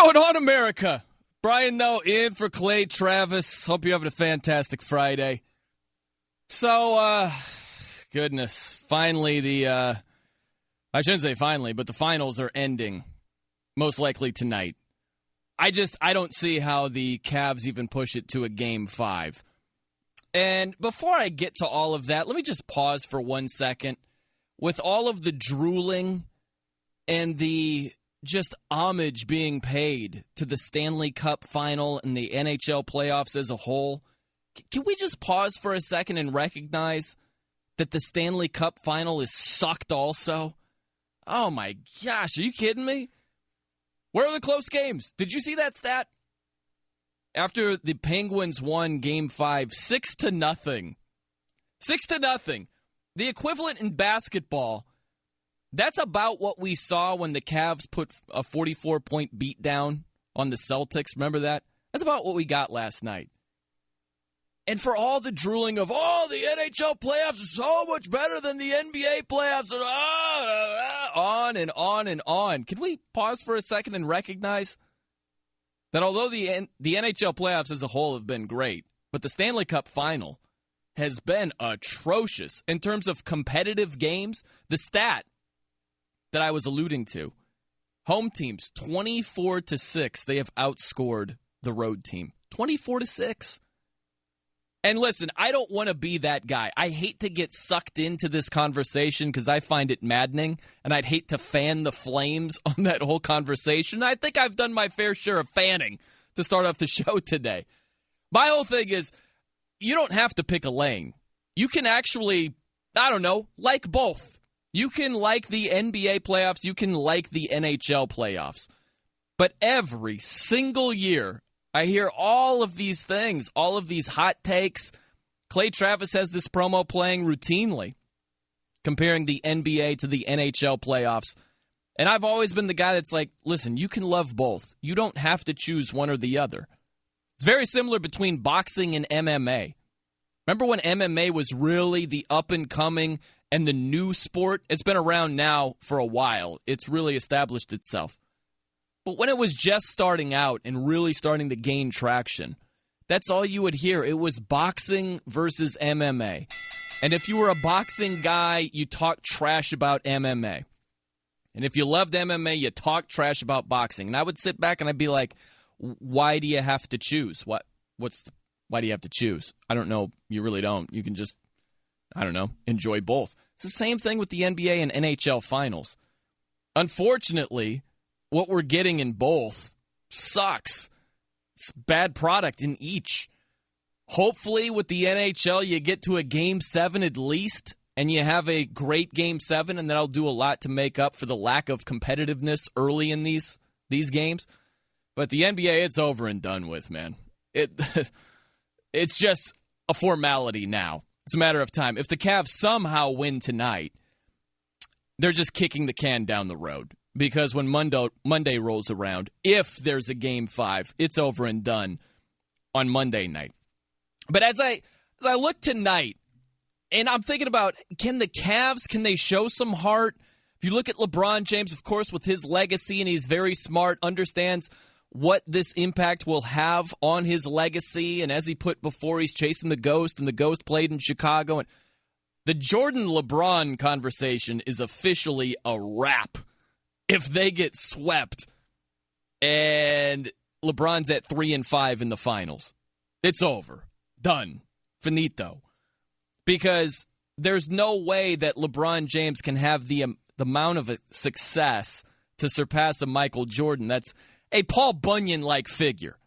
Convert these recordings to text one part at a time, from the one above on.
What's going on, America? Brian Noe in for Clay Travis. Hope you're having a fantastic Friday. So, goodness, finally I shouldn't say finally, but the finals are ending, most likely tonight. I don't see how the Cavs even push it to a Game 5. And before I get to all of that, let me just pause for 1 second. With all of the drooling and the just homage being paid to the Stanley Cup final and the NHL playoffs as a whole, can we just pause for a second and recognize that the Stanley Cup final is sucked also? Oh my gosh, are you kidding me? Where are the close games? Did you see that stat? After the Penguins won Game 5, 6-0. 6-0. The equivalent in basketball, that's about what we saw when the Cavs put a 44-point beatdown on the Celtics. Remember that? That's about what we got last night. And for all the drooling of, the NHL playoffs are so much better than the NBA playoffs, and on and on and on. Can we pause for a second and recognize that although the NHL playoffs as a whole have been great, but the Stanley Cup final has been atrocious in terms of competitive games? The stat that I was alluding to, home teams, 24-6, they have outscored the road team. 24-6. And listen, I don't want to be that guy. I hate to get sucked into this conversation because I find it maddening, and I'd hate to fan the flames on that whole conversation. I think I've done my fair share of fanning to start off the show today. My whole thing is, you don't have to pick a lane. You can actually, like both. You can like the NBA playoffs. You can like the NHL playoffs. But every single year, I hear all of these things, all of these hot takes. Clay Travis has this promo playing routinely, comparing the NBA to the NHL playoffs. And I've always been the guy that's like, listen, you can love both. You don't have to choose one or the other. It's very similar between boxing and MMA. Remember when MMA was really the up-and-coming and the new sport? It's been around now for a while. It's really established itself. But when it was just starting out and really starting to gain traction, that's all you would hear. It was boxing versus MMA. And if you were a boxing guy, you talked trash about MMA. And if you loved MMA, you talked trash about boxing. And I would sit back and I'd be like, why do you have to choose? Why do you have to choose? I don't know. You really don't. You can just, enjoy both. It's the same thing with the NBA and NHL finals. Unfortunately, what we're getting in both sucks. It's bad product in each. Hopefully, with the NHL, you get to a Game 7 at least, and you have a great Game 7, and that'll do a lot to make up for the lack of competitiveness early in these games. But the NBA, it's over and done with, man. It's just a formality now. It's a matter of time. If the Cavs somehow win tonight, they're just kicking the can down the road. Because when Monday rolls around, if there's a Game 5, it's over and done on Monday night. But as I look tonight, and I'm thinking about, can the Cavs, can they show some heart? If you look at LeBron James, of course, with his legacy, and he's very smart, understands what this impact will have on his legacy. And as he put before, he's chasing the ghost, and the ghost played in Chicago. And the Jordan-LeBron conversation is officially a wrap. If they get swept and LeBron's at 3-5 in the finals, it's over. Done. Finito. Because there's no way that LeBron James can have the amount of success to surpass a Michael Jordan. That's a Paul Bunyan-like figure.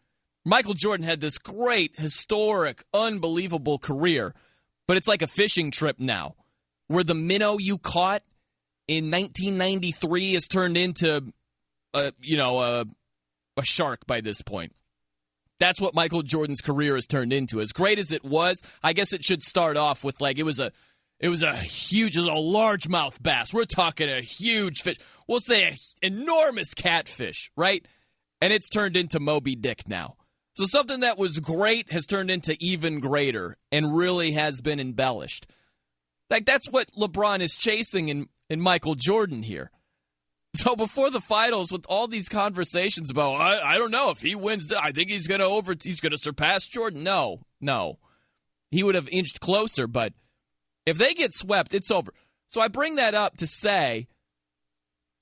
Michael Jordan had this great, historic, unbelievable career, but it's like a fishing trip now, where the minnow you caught in 1993 has turned into, a shark by this point. That's what Michael Jordan's career has turned into. As great as it was, I guess it should start off with it was a largemouth bass. We're talking a huge fish. We'll say an enormous catfish, right? And it's turned into Moby Dick now. So something that was great has turned into even greater and really has been embellished. Like, that's what LeBron is chasing in Michael Jordan here. So before the finals, with all these conversations about, I don't know if he wins, I think he's going to surpass Jordan. No. He would have inched closer, but if they get swept, it's over. So I bring that up to say,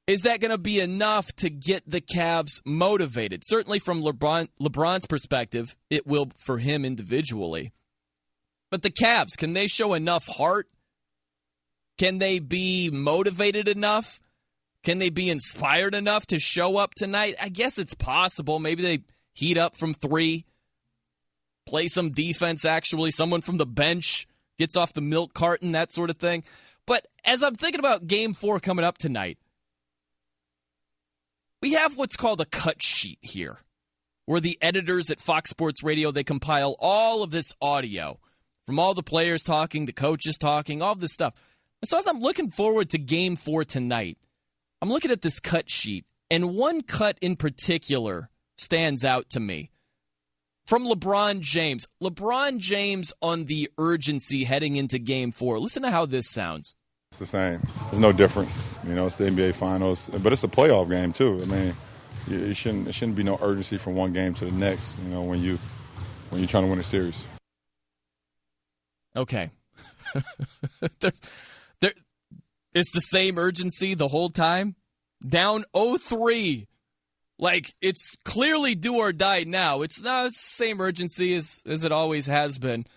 is that going to be enough to get the Cavs motivated? Certainly from LeBron's perspective, it will for him individually. But the Cavs, can they show enough heart? Can they be motivated enough? Can they be inspired enough to show up tonight? I guess it's possible. Maybe they heat up from 3, play some defense, actually. Someone from the bench gets off the milk carton, that sort of thing. But as I'm thinking about Game 4 coming up tonight, we have what's called a cut sheet here, where the editors at Fox Sports Radio, they compile all of this audio from all the players talking, the coaches talking, all of this stuff. And so as I'm looking forward to Game 4 tonight, I'm looking at this cut sheet, and one cut in particular stands out to me. From LeBron James. LeBron James on the urgency heading into Game 4. Listen to how this sounds. It's the same. There's no difference. It's the NBA Finals, but it's a playoff game too. I mean, it shouldn't be no urgency from one game to the next. When you're trying to win a series. Okay. It's the same urgency the whole time. Down 0-3. Like, it's clearly do or die now. It's the same urgency as it always has been.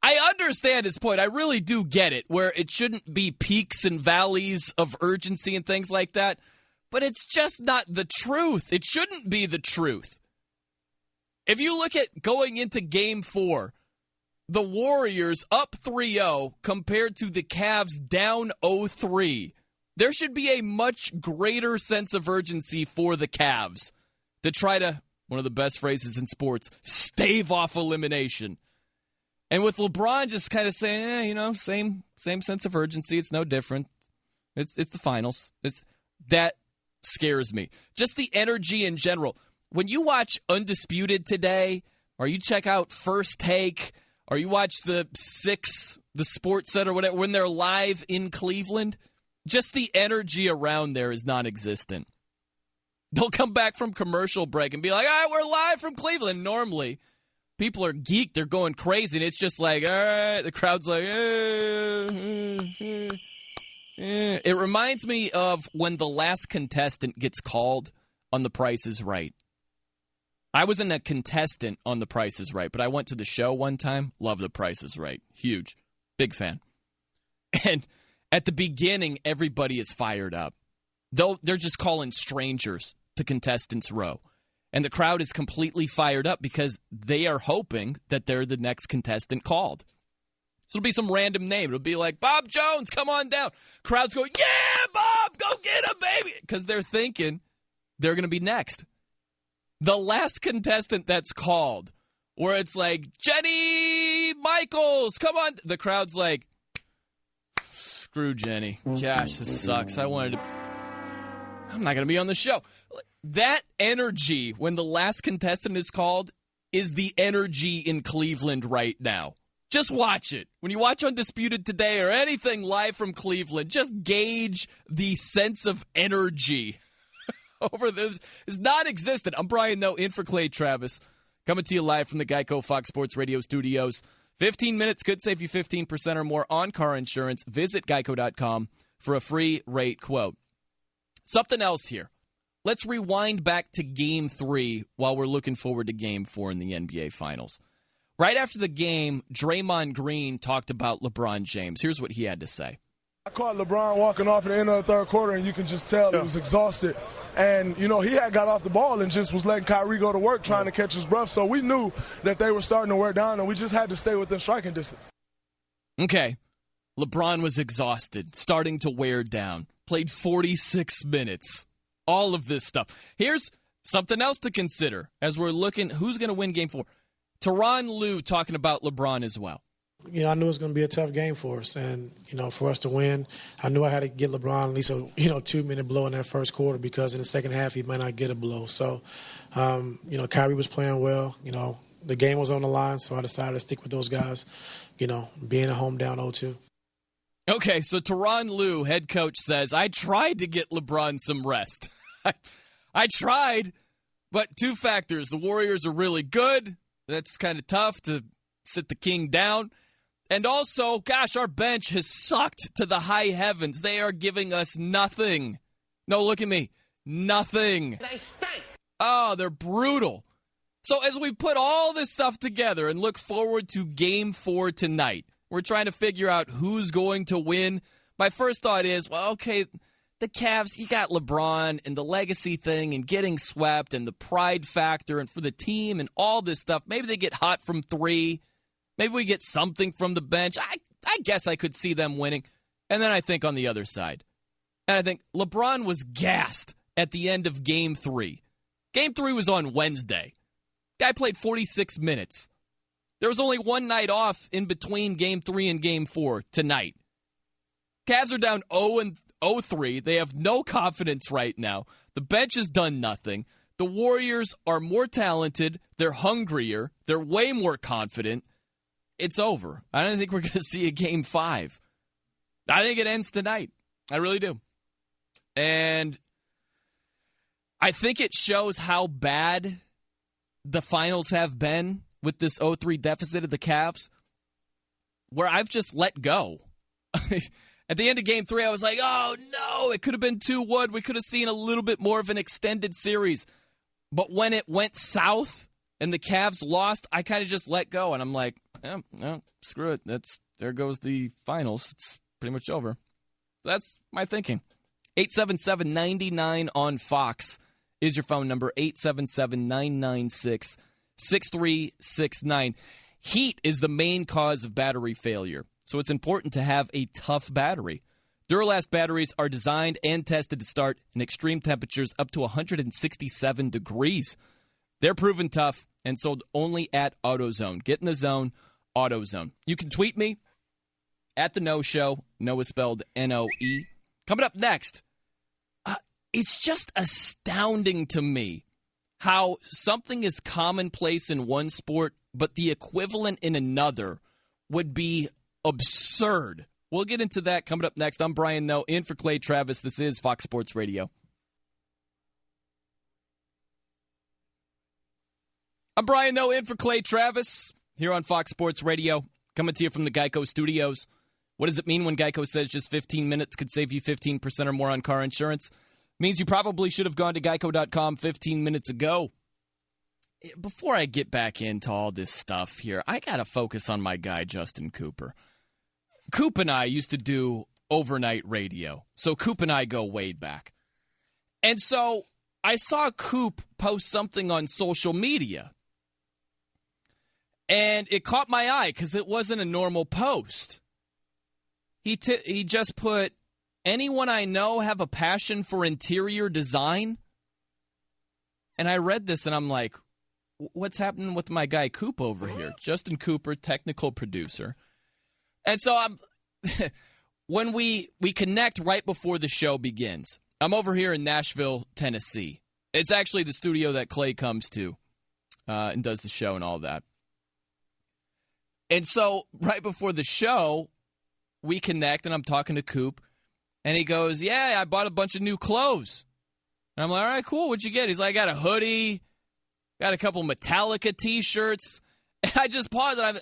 I understand his point. I really do get it, where it shouldn't be peaks and valleys of urgency and things like that. But it's just not the truth. It shouldn't be the truth. If you look at going into Game 4, the Warriors up 3-0 compared to the Cavs down 0-3. There should be a much greater sense of urgency for the Cavs to try to, one of the best phrases in sports, stave off elimination. And with LeBron just kind of saying, same sense of urgency. It's no different. It's the finals. That scares me. Just the energy in general. When you watch Undisputed today, or you check out First Take, or you watch the Sports Center, whatever, when they're live in Cleveland, just the energy around there is non-existent. They'll come back from commercial break and be like, all right, we're live from Cleveland. Normally, people are geeked. They're going crazy. And it's just like, all right, the crowd's like, It reminds me of when the last contestant gets called on The Price is Right. I wasn't a contestant on The Price is Right, but I went to the show one time. Love The Price is Right. Huge. Big fan. And at the beginning, everybody is fired up. They're just calling strangers to contestants' row. And the crowd is completely fired up because they are hoping that they're the next contestant called. So it'll be some random name. It'll be like, Bob Jones, come on down. Crowd's going, yeah, Bob, go get him, baby. Because they're thinking they're going to be next. The last contestant that's called, where it's like, Jenny Michaels, come on. The crowd's like, screw Jenny. Gosh, this sucks. I'm not going to be on the show. That energy when the last contestant is called is the energy in Cleveland right now. Just watch it. When you watch Undisputed today or anything live from Cleveland, just gauge the sense of energy over this. It's non-existent. I'm Brian Noe, in for Clay Travis, coming to you live from the Geico Fox Sports Radio studios. 15 minutes could save you 15% or more on car insurance. Visit geico.com for a free rate quote. Something else here. Let's rewind back to Game 3 while we're looking forward to Game 4 in the NBA Finals. Right after the game, Draymond Green talked about LeBron James. Here's what he had to say. I caught LeBron walking off at the end of the third quarter, and you can just tell he was exhausted. And, he had got off the ball and just was letting Kyrie go to work trying to catch his breath. So we knew that they were starting to wear down, and we just had to stay within striking distance. Okay. LeBron was exhausted, starting to wear down. Played 46 minutes. All of this stuff. Here's something else to consider as we're looking who's going to win Game 4. Tyronn Lue talking about LeBron as well. I knew it was going to be a tough game for us. And, for us to win, I knew I had to get LeBron at least a, 2-minute blow in that first quarter because in the second half he might not get a blow. So, Kyrie was playing well. The game was on the line, so I decided to stick with those guys, being at home down 0-2. Okay, so Tyronn Lue, head coach, says, I tried to get LeBron some rest. I tried, but two factors. The Warriors are really good. That's kind of tough to sit the king down. And also, gosh, our bench has sucked to the high heavens. They are giving us nothing. No, look at me. Nothing. They stink. Oh, they're brutal. So as we put all this stuff together and look forward to Game 4 tonight, we're trying to figure out who's going to win. My first thought is, well, okay, the Cavs, you got LeBron and the legacy thing and getting swept and the pride factor and for the team and all this stuff. Maybe they get hot from three. Maybe we get something from the bench. I guess I could see them winning. And then I think on the other side. And I think LeBron was gassed at the end of Game 3. Game 3 was on Wednesday. Guy played 46 minutes. There was only one night off in between Game 3 and Game 4 tonight. Cavs are down 0-3. They have no confidence right now. The bench has done nothing. The Warriors are more talented. They're hungrier. They're way more confident. It's over. I don't think we're going to see a Game 5. I think it ends tonight. I really do. And I think it shows how bad the finals have been with this 0-3 deficit of the Cavs, where I've just let go. At the end of Game 3, I was like, oh, no, it could have been 2-1. We could have seen a little bit more of an extended series. But when it went south and the Cavs lost, I kind of just let go. And I'm like, no, screw it. There goes the finals. It's pretty much over. That's my thinking. 877-99 on Fox is your phone number, 877-996-6369. Heat is the main cause of battery failure, so it's important to have a tough battery. Duralast batteries are designed and tested to start in extreme temperatures up to 167 degrees. They're proven tough and sold only at AutoZone. Get in the zone, AutoZone. You can tweet me at The Noe Show. Noe is spelled N-O-E. Coming up next, it's just astounding to me how something is commonplace in one sport, but the equivalent in another would be absurd. We'll get into that coming up next. I'm Brian Noe, in for Clay Travis. This is Fox Sports Radio. I'm Brian Noe, in for Clay Travis, here on Fox Sports Radio, coming to you from the Geico Studios. What does it mean when Geico says just 15 minutes could save you 15% or more on car insurance? Means you probably should have gone to geico.com 15 minutes ago. Before I get back into all this stuff here, I got to focus on my guy, Justin Cooper. Coop and I used to do overnight radio. So Coop and I go way back. And so I saw Coop post something on social media. And it caught my eye because it wasn't a normal post. He just put, anyone I know have a passion for interior design? And I read this and I'm like, what's happening with my guy Coop over here? Justin Cooper, technical producer. And so when we connect right before the show begins, I'm over here in Nashville, Tennessee. It's actually the studio that Clay comes to and does the show and all that. And so right before the show, we connect and I'm talking to Coop. And he goes, yeah, I bought a bunch of new clothes. And I'm like, all right, cool. What'd you get? He's like, I got a hoodie, got a couple Metallica T-shirts. And I just paused. And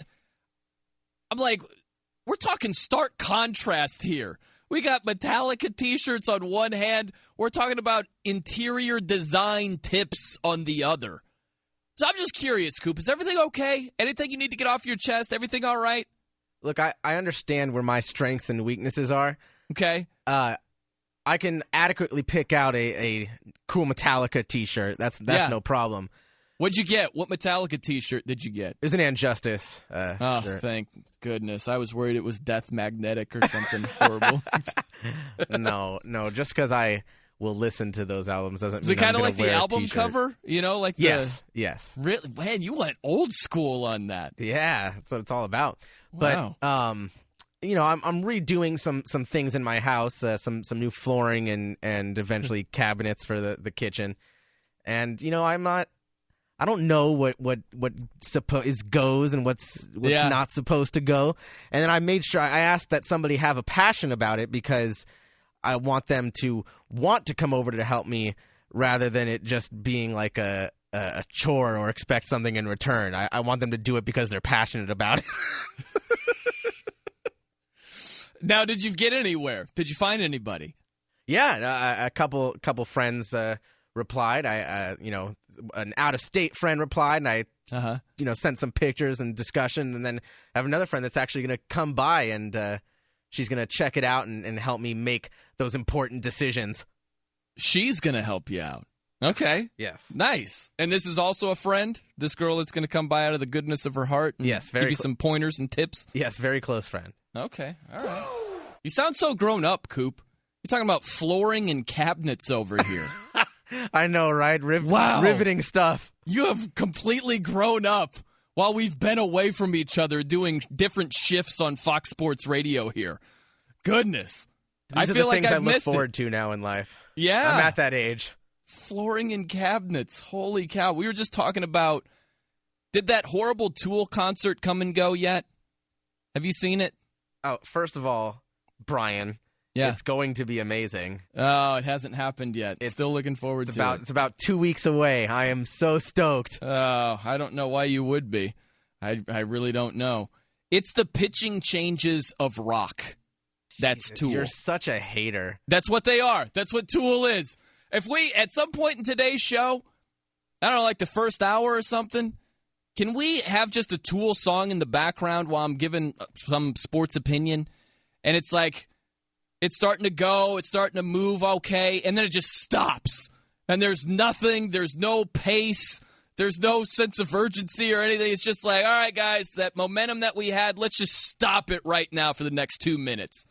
I'm like, we're talking stark contrast here. We got Metallica T-shirts on one hand. We're talking about interior design tips on the other. So I'm just curious, Coop. Is everything okay? Anything you need to get off your chest? Everything all right? Look, I understand where my strengths and weaknesses are. Okay. I can adequately pick out a cool Metallica T-shirt. That's no problem. What'd you get? What Metallica T-shirt did you get? It was an Injustice shirt. Thank goodness. I was worried it was Death Magnetic or something horrible. No. Just because I will listen to those albums doesn't mean Is it kind of like the album T-shirt. cover? You know, like yes. Really? Man, you went old school on that. Yeah, that's what it's all about. Wow. But I'm redoing some things in my house, some new flooring and eventually cabinets for the kitchen. And I'm I don't know what goes and what's not supposed to go. And then I made sure I asked that somebody have a passion about it because I want them to want to come over to help me rather than it just being like a chore or expect something in return. I want them to do it because they're passionate about it. Now, did you get anywhere? Did you find anybody? Yeah, a couple friends replied. An out-of-state friend replied, and I sent some pictures and discussion. And then I have another friend that's actually going to come by, and she's going to check it out and help me make those important decisions. She's going to help you out. Okay. Yes. Nice. And this is also a friend? This girl that's going to come by out of the goodness of her heart? And yes. give you some pointers and tips? Yes, very close friend. Okay. All right. You sound so grown up, Coop. You're talking about flooring and cabinets over here. I know, right? Wow. Riveting stuff. You have completely grown up while we've been away from each other doing different shifts on Fox Sports Radio here. Goodness. These I feel like I've missed I look forward to now in life. Yeah. I'm at that age. Flooring and cabinets. Holy cow. We were just talking about, did that horrible Tool concert come and go yet? Have you seen it? Oh, first of all, Brian, it's going to be amazing. Oh, it hasn't happened yet. Still looking forward to it. It's about 2 weeks away. I am so stoked. Oh, I don't know why you would be. I really don't know. It's the pitching changes of rock. That's Tool. You're such a hater. That's what they are. That's what Tool is. If we, at some point in today's show, I don't know, like the first hour or something, can we have just a Tool song in the background while I'm giving some sports opinion? And it's like, it's starting to go, it's starting to move okay, and then it just stops. And there's nothing, there's no pace, there's no sense of urgency or anything. It's just like, all right, guys, that momentum that we had, let's just stop it right now for the next 2 minutes.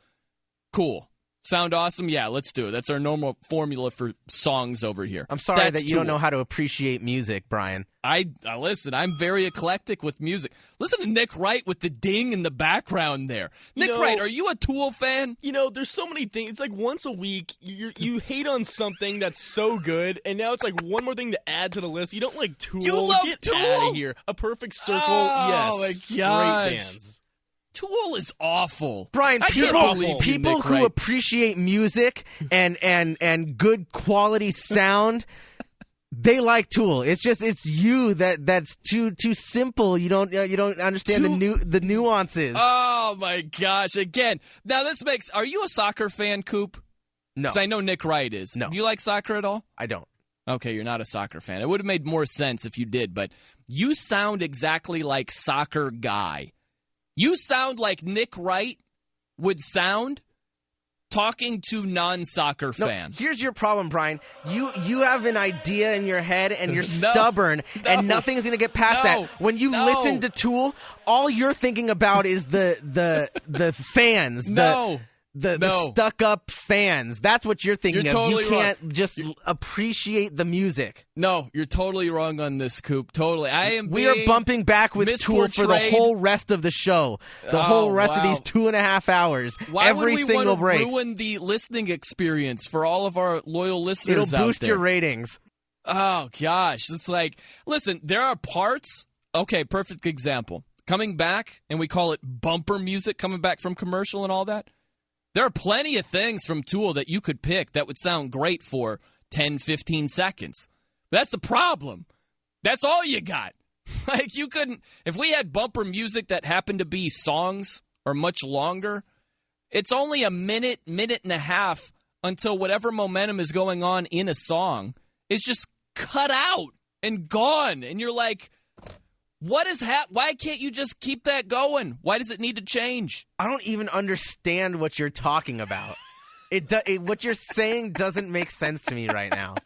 Cool. Sound awesome? Yeah, let's do it. That's our normal formula for songs over here. I'm sorry that you don't know how to appreciate music, Brian. I listen, I'm very eclectic with music. Listen to Nick Wright with the ding in the background there. Nick Wright, are you a Tool fan? There's so many things. It's like once a week, you hate on something that's so good, and now it's like one more thing to add to the list. You don't like Tool. You love Get Tool? out of here. A Perfect Circle, oh, yes. My gosh. Great bands. Tool is awful. Brian, people who appreciate music and good quality sound, they like Tool. It's you that's too simple. You don't understand the nuances. Oh my gosh! Again, now this makes. Are you a soccer fan, Coop? No, because I know Nick Wright is. No, do you like soccer at all? I don't. Okay, you're not a soccer fan. It would have made more sense if you did, but you sound exactly like soccer guy. You sound like Nick Wright would sound talking to non-soccer fans. Here's your problem, Brian. You have an idea in your head, and you're stubborn, and nothing's going to get past that. When you listen to Tool, all you're thinking about is the fans. The stuck-up fans. That's what you're thinking you're of. Totally you can't wrong. just appreciate the music. No, you're totally wrong on this, Coop. Totally. We are bumping back with Tool for the whole rest of the show. The whole rest of these 2.5 hours. Why every would we single want to break. ruin the listening experience for all of our loyal listeners out there? It'll boost your ratings. Oh, gosh. It's like, listen, there are parts. Okay, perfect example. Coming back, and we call it bumper music, coming back from commercial and all that. There are plenty of things from Tool that you could pick that would sound great for 10, 15 seconds. But that's the problem. That's all you got. Like, you couldn't... If we had bumper music that happened to be songs or much longer, it's only a minute and a half until whatever momentum is going on in a song is just cut out and gone. And you're like... Why can't you just keep that going? Why does it need to change? I don't even understand what you're talking about. What you're saying doesn't make sense to me right now.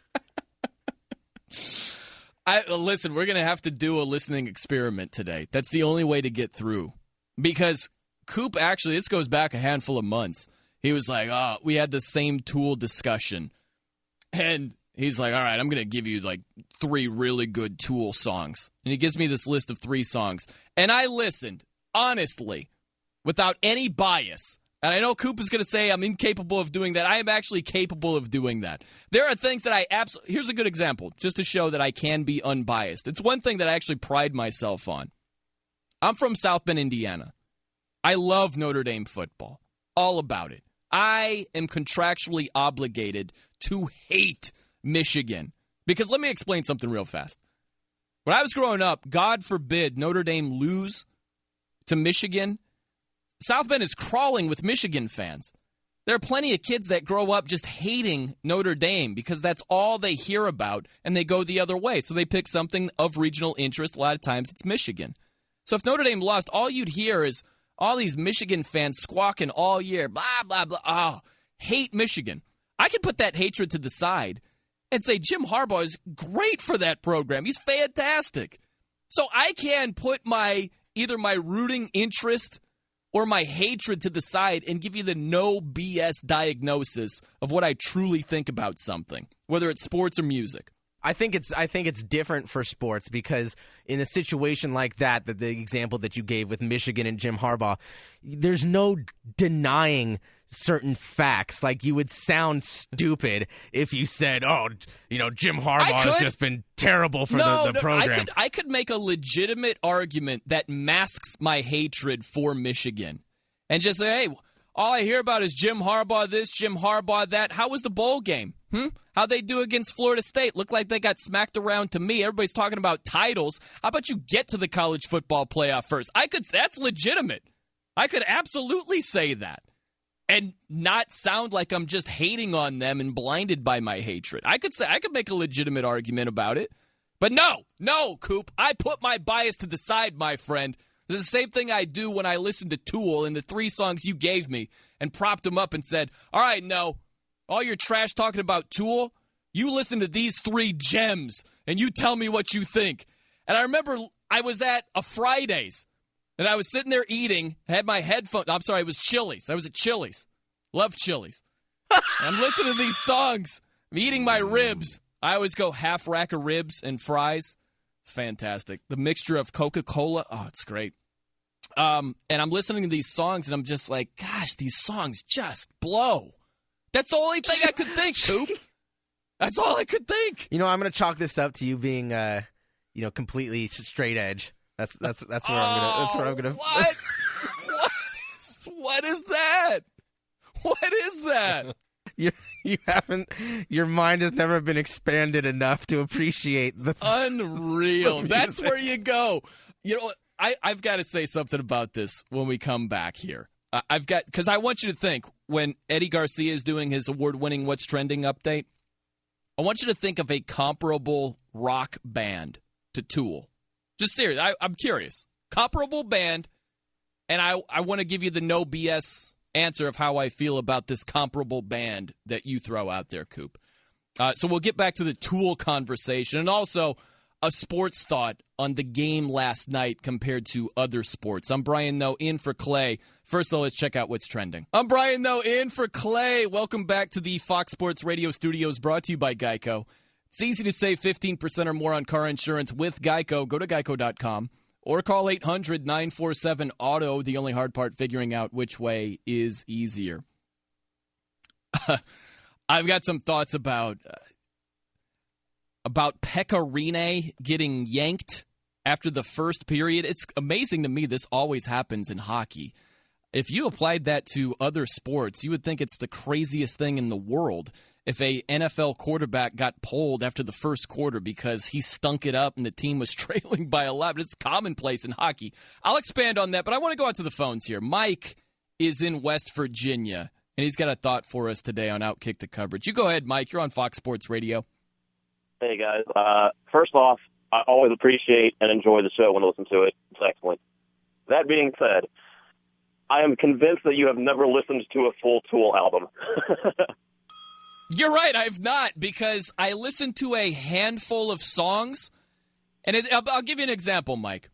Listen, we're going to have to do a listening experiment today. That's the only way to get through. Because Coop, actually, this goes back a handful of months. He was like, we had the same Tool discussion. And he's like, all right, I'm going to give you like 3 really good Tool songs. And he gives me this list of 3 songs. And I listened, honestly, without any bias. And I know Coop is going to say I'm incapable of doing that. I am actually capable of doing that. There are things that I absolutely... Here's a good example, just to show that I can be unbiased. It's one thing that I actually pride myself on. I'm from South Bend, Indiana. I love Notre Dame football. All about it. I am contractually obligated to hate Michigan. Because let me explain something real fast. When I was growing up, God forbid Notre Dame lose to Michigan. South Bend is crawling with Michigan fans. There are plenty of kids that grow up just hating Notre Dame because that's all they hear about, and they go the other way. So they pick something of regional interest. A lot of times it's Michigan. So if Notre Dame lost, all you'd hear is all these Michigan fans squawking all year, blah, blah, blah. Oh, hate Michigan. I can put that hatred to the side and say Jim Harbaugh is great for that program. He's fantastic. So I can put either my rooting interest or my hatred to the side and give you the no BS diagnosis of what I truly think about something, whether it's sports or music. I think it's different for sports because in a situation like that, the example that you gave with Michigan and Jim Harbaugh, there's no denying certain facts. Like, you would sound stupid if you said, Jim Harbaugh has just been terrible for the program. I could make a legitimate argument that masks my hatred for Michigan and just say, hey, all I hear about is Jim Harbaugh this, Jim Harbaugh that. How was the bowl game? How'd they do against Florida State? Looked like they got smacked around to me. Everybody's talking about titles. How about you get to the college football playoff first? That's legitimate. I could absolutely say that and not sound like I'm just hating on them and blinded by my hatred. I could make a legitimate argument about it. But no, Coop. I put my bias to the side, my friend. It's the same thing I do when I listen to Tool and the 3 songs you gave me and propped them up and said, all right, no, all your trash talking about Tool, you listen to these 3 gems and you tell me what you think. And I remember I was at a Fridays and I was sitting there eating, had my headphones. I'm sorry, it was Chili's. I was at Chili's. Love Chili's. I'm listening to these songs. I'm eating my ribs. I always go half rack of ribs and fries. It's fantastic. The mixture of Coca-Cola, it's great. And I'm listening to these songs, and I'm just like, gosh, these songs just blow. That's the only thing I could think, Coop. That's all I could think. I'm going to chalk this up to you being, completely straight edge. That's where I'm gonna. What? What is that? What is that? You haven't. Your mind has never been expanded enough to appreciate the unreal. That's where you go. I've got to say something about this when we come back here. Because I want you to think when Eddie Garcia is doing his award-winning What's Trending update. I want you to think of a comparable rock band to Tool. Just serious. I'm curious. Comparable band, and I want to give you the no BS answer of how I feel about this comparable band that you throw out there, Coop. So we'll get back to the Tool conversation and also a sports thought on the game last night compared to other sports. I'm Brian Noe, in for Clay. First, though, let's check out what's trending. I'm Brian Noe, in for Clay. Welcome back to the Fox Sports Radio studios, brought to you by Geico. It's easy to save 15% or more on car insurance with Geico. Go to geico.com or call 800-947-AUTO. The only hard part, figuring out which way is easier. I've got some thoughts about Pekka Rinne getting yanked after the first period. It's amazing to me this always happens in hockey. If you applied that to other sports, you would think it's the craziest thing in the world if a NFL quarterback got pulled after the first quarter because he stunk it up and the team was trailing by a lot. But it's commonplace in hockey. I'll expand on that, but I want to go out to the phones here. Mike is in West Virginia, and he's got a thought for us today on Outkick the Coverage. You go ahead, Mike. You're on Fox Sports Radio. Hey, guys. First off, I always appreciate and enjoy the show when I listen to it. It's excellent. That being said, I am convinced that you have never listened to a full Tool album. You're right, I have not, because I listened to a handful of songs, and I'll give you an example, Mike.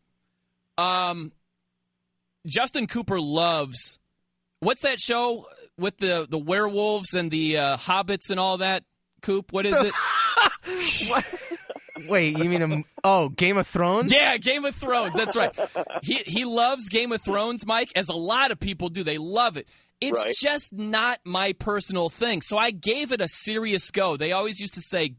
Justin Cooper loves, what's that show with the werewolves and the hobbits and all that, Coop? What is it? What? Wait, you mean Game of Thrones? Yeah, Game of Thrones. That's right. He loves Game of Thrones, Mike, as a lot of people do. They love it. It's just not my personal thing. So I gave it a serious go. They always used to say,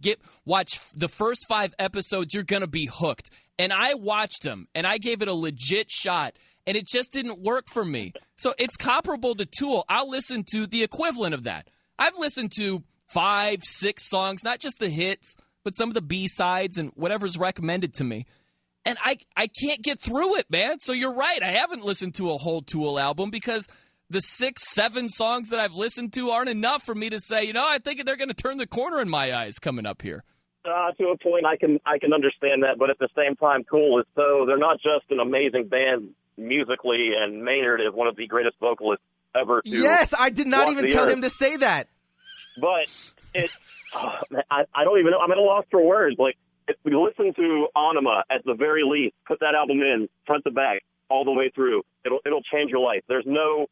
watch the first 5 episodes, you're going to be hooked. And I watched them, and I gave it a legit shot, and it just didn't work for me. So it's comparable to Tool. I'll listen to the equivalent of that. I've listened to 5, 6 songs, not just the hits, but some of the B-sides and whatever's recommended to me. And I can't get through it, man. So you're right. I haven't listened to a whole Tool album because the 6, 7 songs that I've listened to aren't enough for me to say, I think they're going to turn the corner in my eyes coming up here. To a point, I can understand that, but at the same time, Tool is they're not just an amazing band musically, and Maynard is one of the greatest vocalists ever to Yes, I did not even tell him to say that. But I don't even know. I'm at a loss for words. Like, if we listen to Anima at the very least, put that album in front to back all the way through, it'll change your life. There's no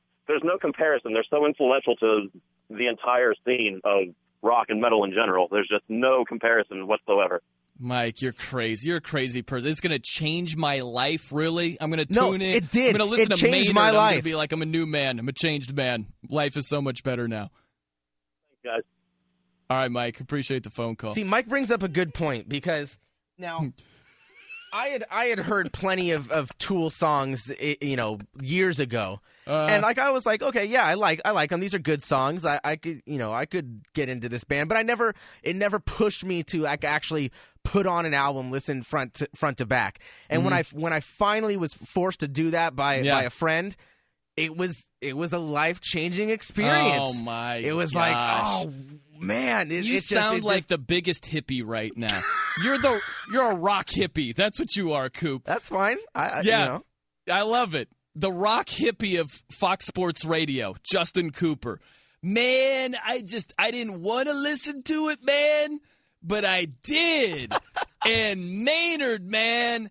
comparison. They're so influential to the entire scene of rock and metal in general. There's just no comparison whatsoever. Mike, you're crazy. You're a crazy person. It's going to change my life, really? I'm going to tune in. It did. I'm going to listen to Maynard. My life. I'm going to be like, I'm a new man. I'm a changed man. Life is so much better now. Thanks, guys. All right, Mike. Appreciate the phone call. See, Mike brings up a good point because now I had heard plenty of Tool songs, years ago, and I was like, okay, yeah, I like them. These are good songs. I could get into this band, but it never pushed me to actually put on an album, listen front to back. And when I finally was forced to do that by a friend, it was a life-changing experience. Oh my! It was gosh. like, oh man, you sound like the biggest hippie right now. You're a rock hippie. That's what you are, Coop. That's fine. I love it. The rock hippie of Fox Sports Radio, Justin Cooper. Man, I didn't want to listen to it, man, but I did. And Maynard, man,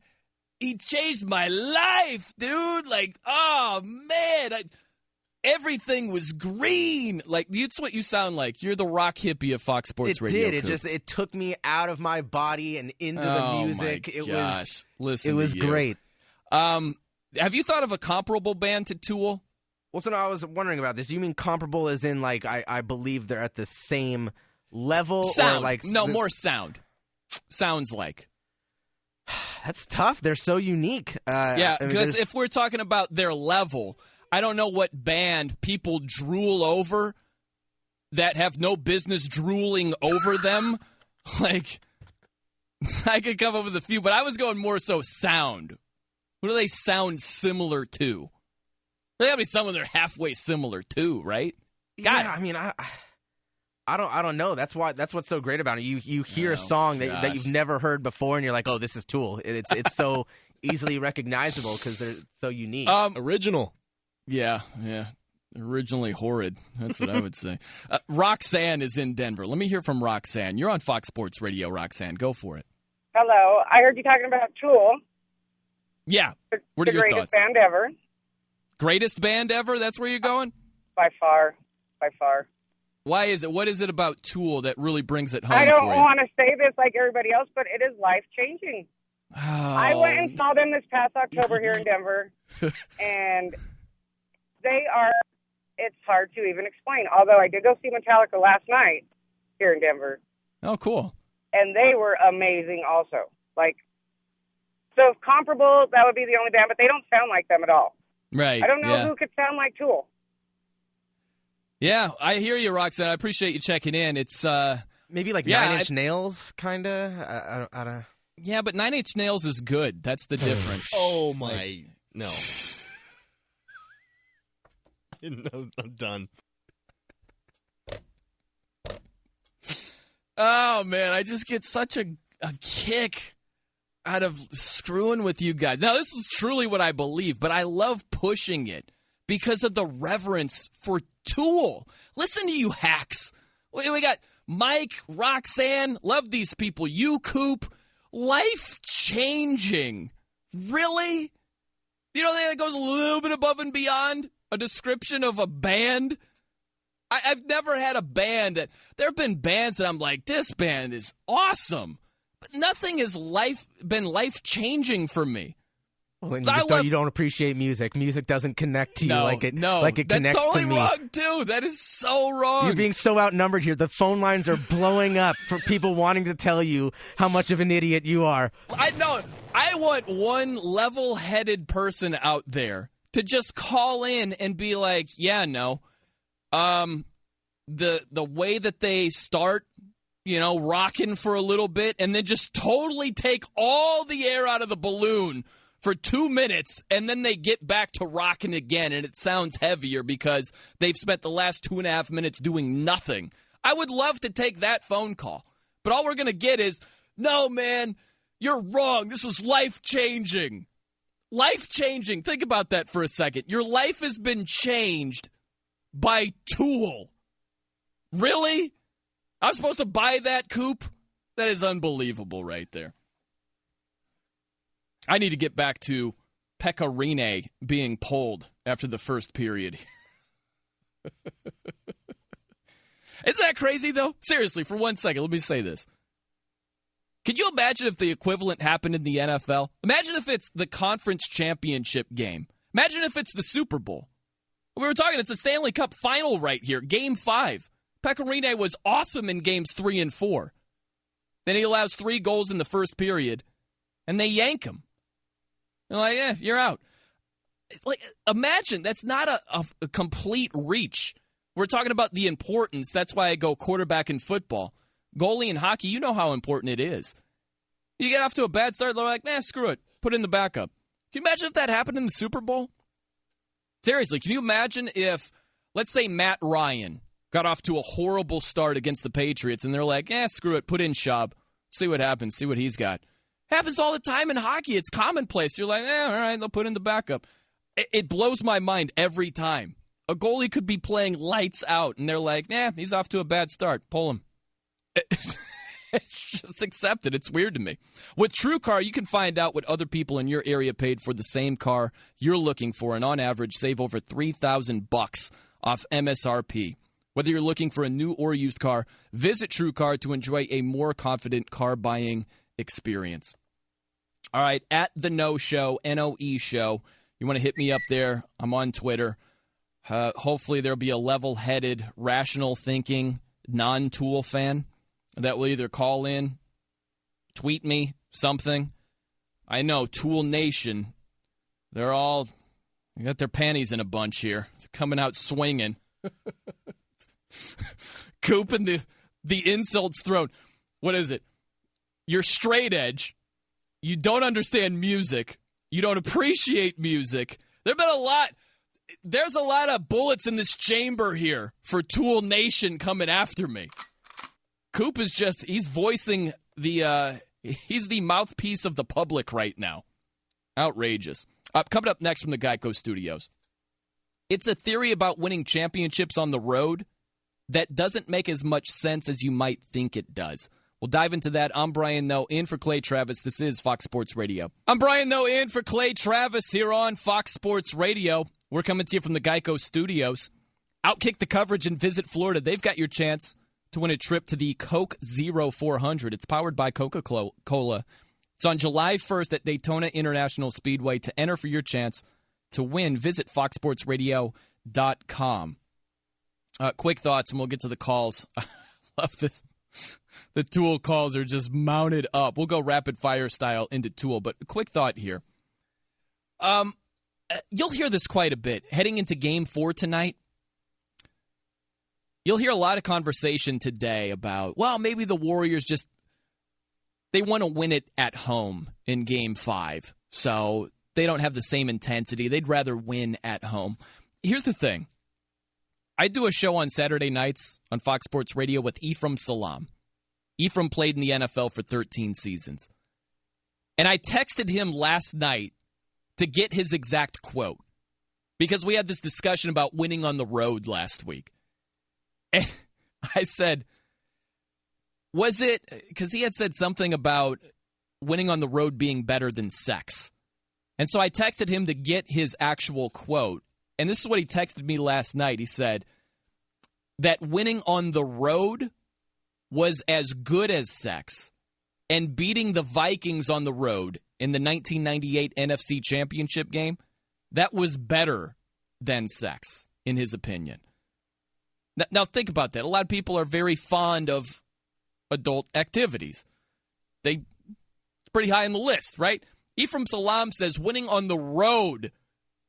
he changed my life, dude. Like, oh man, everything was green. Like, that's what you sound like. You're the rock hippie of Fox Sports Radio. It did. It took me out of my body and into the music. It was great. Have you thought of a comparable band to Tool? Well, so I was wondering about this. You mean comparable as in, like, I believe they're at the same level? Sound. Or like more sound. Sounds like. That's tough. They're so unique. Because if we're talking about their level, I don't know what band people drool over that have no business drooling over them. Like, I could come up with a few, but I was going more so sound. Who do they sound similar to? There got to be someone they're halfway similar to, right? I mean, I don't know. That's what's so great about it. You hear a song that you've never heard before, and you're like, oh, this is Tool. It's so easily recognizable because they're so unique. Original. Yeah. Originally horrid. That's what I would say. Roxanne is in Denver. Let me hear from Roxanne. You're on Fox Sports Radio, Roxanne. Go for it. Hello. I heard you talking about Tool. Yeah. What are your thoughts? The greatest band ever. Greatest band ever? That's where you're going? By far. Why is it? What is it about Tool that really brings it home I don't for you? want to say this like everybody else, but it is life-changing. Oh. I went and saw them this past October here in Denver, and it's hard to even explain, although I did go see Metallica last night here in Denver. Oh, cool. And they were amazing also. So if comparable, that would be the only band, but they don't sound like them at all. Right. I don't know who could sound like Tool. Yeah, I hear you, Roxanne. I appreciate you checking in. It's maybe like 9 Inch Nails, kind of. I don't. Yeah, but 9 Inch Nails is good. That's the difference. Oh my! No. No, I'm done. Oh man, I just get such a kick out of screwing with you guys. Now, this is truly what I believe, but I love pushing it because of the reverence for Tool. Listen to you hacks. We got Mike, Roxanne, love these people. You, Coop, life-changing. Really? You don't think that goes a little bit above and beyond a description of a band? I've never had a band that... There have been bands that I'm like, this band is awesome. But nothing has been life-changing for me. Well, then you don't appreciate music. Music doesn't connect to you like it connects to me. That's totally wrong, too. That is so wrong. You're being so outnumbered here. The phone lines are blowing up for people wanting to tell you how much of an idiot you are. I want one level-headed person out there to just call in and be like, yeah, no. The way that they start, rocking for a little bit and then just totally take all the air out of the balloon for 2 minutes, and then they get back to rocking again, and it sounds heavier because they've spent the last 2.5 minutes doing nothing. I would love to take that phone call, but all we're going to get is, no, man, you're wrong. This was life-changing. Life-changing. Think about that for a second. Your life has been changed by Tool. Really? I'm supposed to buy that, Coop? That is unbelievable right there. I need to get back to Pekka Rinne being pulled after the first period. Isn't that crazy, though? Seriously, for 1 second, let me say this. Could you imagine if the equivalent happened in the NFL? Imagine if it's the conference championship game. Imagine if it's the Super Bowl. We were talking, it's the Stanley Cup final right here, Game 5. Pekka Rinne was awesome in Games 3 and 4. Then he allows 3 goals in the first period, and they yank him. They're like, you're out. Like, imagine, that's not a complete reach. We're talking about the importance. That's why I go quarterback in football. Goalie in hockey, you know how important it is. You get off to a bad start, they're like, screw it. Put in the backup. Can you imagine if that happened in the Super Bowl? Seriously, can you imagine if, let's say Matt Ryan got off to a horrible start against the Patriots, and they're like, screw it, put in Schaub. See what happens, see what he's got. Happens all the time in hockey. It's commonplace. You're like, all right, they'll put in the backup. It blows my mind every time. A goalie could be playing lights out, and they're like, he's off to a bad start. Pull him. It's just accepted. It's weird to me. With TrueCar, you can find out what other people in your area paid for the same car you're looking for, and on average, save over $3,000 off MSRP. Whether you're looking for a new or used car, visit TrueCar to enjoy a more confident car buying experience. All right, at the Noe Show, Noe Show. You want to hit me up there? I'm on Twitter. Hopefully there'll be a level-headed, rational thinking, non-Tool fan that will either call in, tweet me, something. I know, Tool Nation, they got their panties in a bunch here. They're coming out swinging. Coop and the insults thrown. What is it? You're straight edge. You don't understand music. You don't appreciate music. There's a lot of bullets in this chamber here for Tool Nation coming after me. Coop is he's voicing he's the mouthpiece of the public right now. Outrageous. Coming up next from the Geico Studios. It's a theory about winning championships on the road that doesn't make as much sense as you might think it does. We'll dive into that. I'm Brian Noe, in for Clay Travis. This is Fox Sports Radio. I'm Brian Noe, in for Clay Travis here on Fox Sports Radio. We're coming to you from the Geico Studios. Outkick the Coverage in Visit Florida. They've got your chance to win a trip to the Coke Zero 400. It's powered by Coca-Cola. It's on July 1st at Daytona International Speedway. To enter for your chance to win, visit foxsportsradio.com. Quick thoughts, and we'll get to the calls. I love this. The Tool calls are just mounted up. We'll go rapid fire style into Tool, but a quick thought here. You'll hear this quite a bit. Heading into Game 4 tonight, you'll hear a lot of conversation today about, well, maybe the Warriors they want to win it at home in Game 5, so they don't have the same intensity. They'd rather win at home. Here's the thing. I do a show on Saturday nights on Fox Sports Radio with Ephraim Salam. Ephraim played in the NFL for 13 seasons. And I texted him last night to get his exact quote because we had this discussion about winning on the road last week. And I said, was it, because he had said something about winning on the road being better than sex. And so I texted him to get his actual quote. And this is what he texted me last night. He said that winning on the road was as good as sex and beating the Vikings on the road in the 1998 NFC Championship game, that was better than sex, in his opinion. Now think about that. A lot of people are very fond of adult activities. It's pretty high on the list, right? Ephraim Salam says winning on the road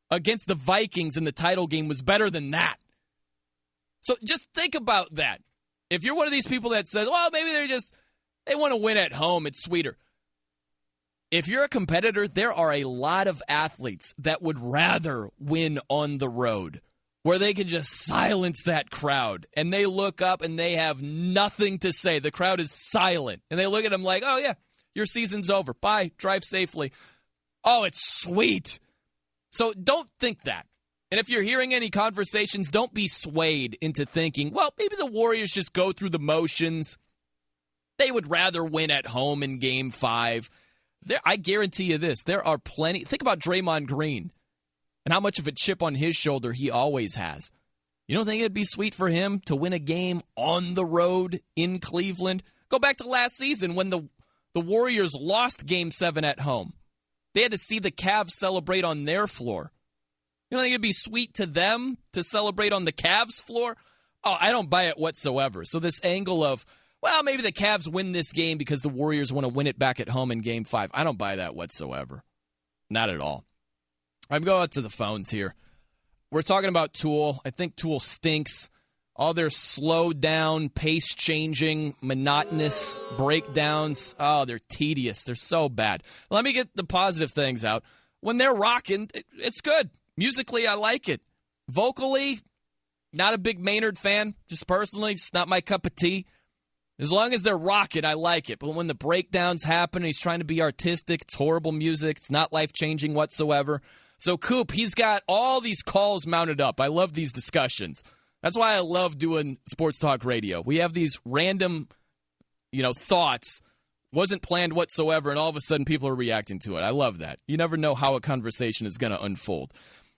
against the Vikings in the title game was better than that. So just think about that. If you're one of these people that says, well, maybe they want to win at home, it's sweeter. If you're a competitor, there are a lot of athletes that would rather win on the road, where they can just silence that crowd, and they look up and they have nothing to say. The crowd is silent, and they look at them like, oh, yeah, your season's over. Bye. Drive safely. Oh, it's sweet. So don't think that. And if you're hearing any conversations, don't be swayed into thinking, well, maybe the Warriors just go through the motions. They would rather win at home in Game 5. I guarantee you this. There are plenty. Think about Draymond Green and how much of a chip on his shoulder he always has. You don't think it'd be sweet for him to win a game on the road in Cleveland? Go back to last season when the Warriors lost Game 7 at home. They had to see the Cavs celebrate on their floor. You don't think it'd be sweet to them to celebrate on the Cavs floor? Oh, I don't buy it whatsoever. So this angle of, well, maybe the Cavs win this game because the Warriors want to win it back at home in Game 5. I don't buy that whatsoever. Not at all. I'm going out to the phones here. We're talking about Tool. I think Tool stinks. All their slowed down, pace-changing, monotonous breakdowns, oh, they're tedious. They're so bad. Let me get the positive things out. When they're rocking, it's good. Musically, I like it. Vocally, not a big Maynard fan. Just personally, it's not my cup of tea. As long as they're rocking, I like it. But when the breakdowns happen and he's trying to be artistic, it's horrible music. It's not life-changing whatsoever. So, Coop, he's got all these calls mounted up. I love these discussions. That's why I love doing sports talk radio. We have these random, thoughts. Wasn't planned whatsoever, and all of a sudden people are reacting to it. I love that. You never know how a conversation is going to unfold.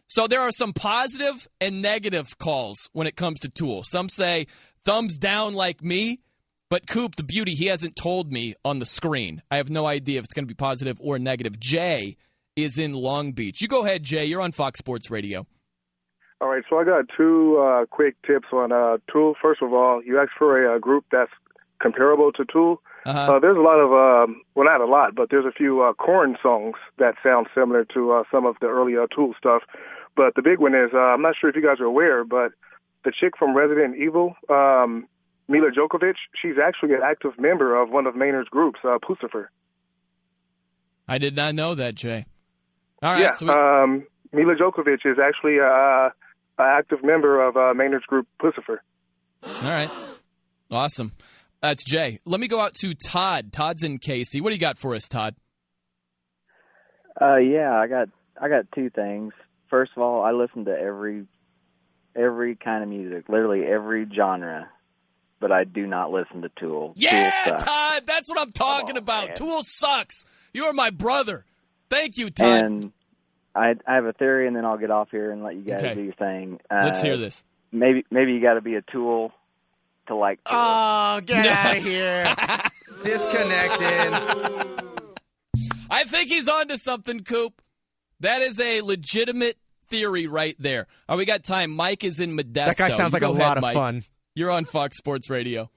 So there are some positive and negative calls when it comes to Tool. Some say thumbs down like me. But Coop, the beauty, he hasn't told me on the screen. I have no idea if it's going to be positive or negative. Jay is in Long Beach. You go ahead, Jay. You're on Fox Sports Radio. All right, so I got two quick tips on Tool. First of all, you asked for a group that's comparable to Tool. There's a lot of, not a lot, but there's a few Korn songs that sound similar to some of the earlier Tool stuff. But the big one is, I'm not sure if you guys are aware, but the chick from Resident Evil, Mila Djokovic, she's actually an active member of one of Maynard's groups, Pucifer. I did not know that, Jay. All right. Yeah, So Mila Djokovic is actually an active member of Maynard's group, Pucifer. All right. Awesome. That's Jay. Let me go out to Todd. Todd's in Casey. What do you got for us, Todd? Yeah, I got two things. First of all, I listen to every kind of music, literally every genre. But I do not listen to Tool. Yeah, Tool Todd, that's what I'm talking about. Man. Tool sucks. You are my brother. Thank you, Todd. And I have a theory, and then I'll get off here and let you guys do your thing. Let's hear this. Maybe you got to be a Tool to like Tool. Oh, get out of here. Disconnected. I think he's onto something, Coop. That is a legitimate theory right there. All right, we got time. Mike is in Modesto. That guy sounds like a lot of fun. You're on Fox Sports Radio.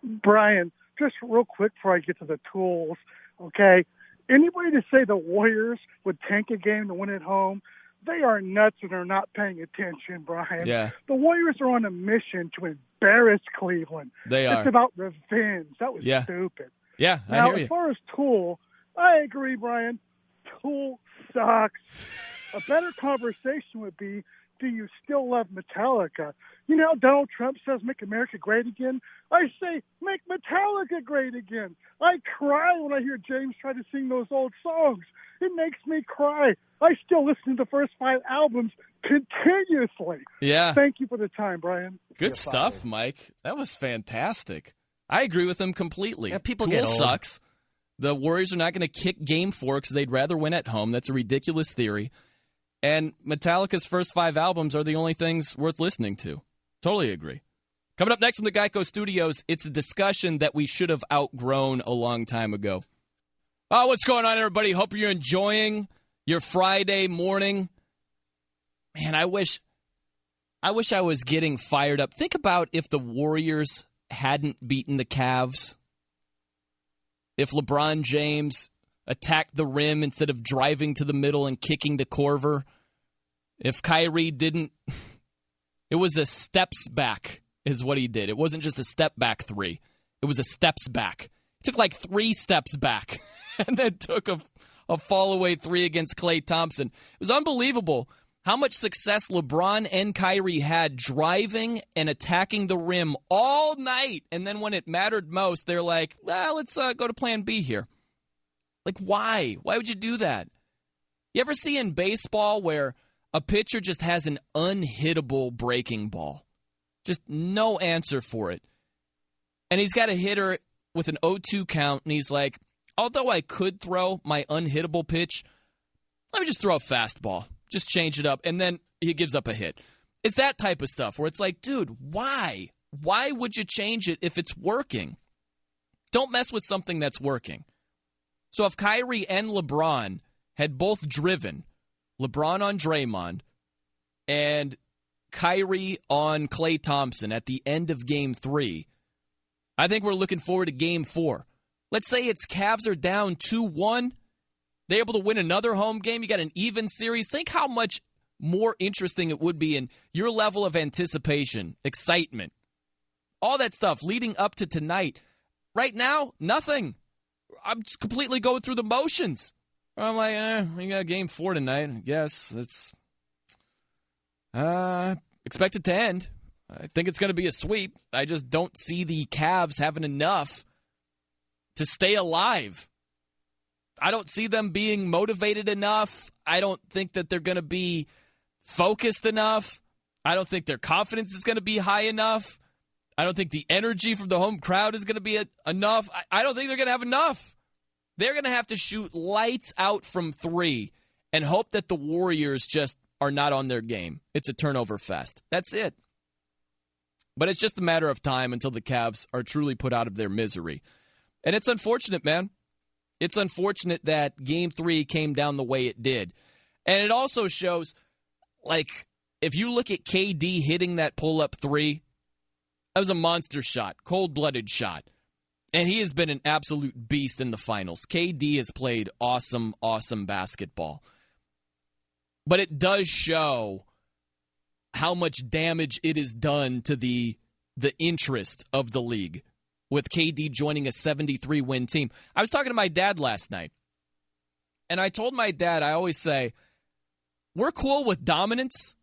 Brian, just real quick before I get to the Tools, okay? Anybody to say the Warriors would tank a game to win at home, they are nuts and are not paying attention, Brian. Yeah. The Warriors are on a mission to embarrass Cleveland. They are. It's about revenge. That was stupid. Yeah, I now, hear you. As far as Tool, I agree, Brian. Tool sucks. A better conversation would be, do you still love Metallica? You know how Donald Trump says, make America great again? I say, make Metallica great again. I cry when I hear James try to sing those old songs. It makes me cry. I still listen to the first 5 albums continuously. Yeah. Thank you for the time, Brian. Good stuff, Mike. That was fantastic. I agree with him completely. Yeah, people Tool get old. Sucks. The Warriors are not going to kick Game 4 because they'd rather win at home. That's a ridiculous theory. And Metallica's first 5 albums are the only things worth listening to. Totally agree. Coming up next from the Geico Studios, it's a discussion that we should have outgrown a long time ago. Oh, what's going on, everybody? Hope you're enjoying your Friday morning. Man, I wish I was getting fired up. Think about if the Warriors hadn't beaten the Cavs. If LeBron James attacked the rim instead of driving to the middle and kicking to Korver. If Kyrie didn't, it was a steps back is what he did. It wasn't just a step back three. It was a steps back. He took like 3 steps back and then took a fall away 3 against Klay Thompson. It was unbelievable how much success LeBron and Kyrie had driving and attacking the rim all night. And then when it mattered most, they're like, well, let's go to plan B here. Like, why? Why would you do that? You ever see in baseball where a pitcher just has an unhittable breaking ball? Just no answer for it. And he's got a hitter with an 0-2 count, and he's like, although I could throw my unhittable pitch, let me just throw a fastball. Just change it up, and then he gives up a hit. It's that type of stuff where it's like, dude, why? Why would you change it if it's working? Don't mess with something that's working. So if Kyrie and LeBron had both driven, LeBron on Draymond and Kyrie on Klay Thompson at the end of Game 3, I think we're looking forward to Game 4. Let's say it's Cavs are down 2-1. They're able to win another home game. You got an even series. Think how much more interesting it would be in your level of anticipation, excitement, all that stuff leading up to tonight. Right now, nothing. I'm just completely going through the motions. I'm like, we got Game 4 tonight. I guess it's expected to end. I think it's going to be a sweep. I just don't see the Cavs having enough to stay alive. I don't see them being motivated enough. I don't think that they're going to be focused enough. I don't think their confidence is going to be high enough. I don't think the energy from the home crowd is going to be enough. I don't think they're going to have enough. They're going to have to shoot lights out from 3 and hope that the Warriors just are not on their game. It's a turnover fest. That's it. But it's just a matter of time until the Cavs are truly put out of their misery. And it's unfortunate, man. It's unfortunate that Game 3 came down the way it did. And it also shows, like, if you look at KD hitting that pull-up 3, that was a monster shot, cold-blooded shot. And he has been an absolute beast in the finals. KD has played awesome, awesome basketball. But it does show how much damage it has done to the interest of the league, with KD joining a 73-win team. I was talking to my dad last night, and I told my dad, I always say, we're cool with dominance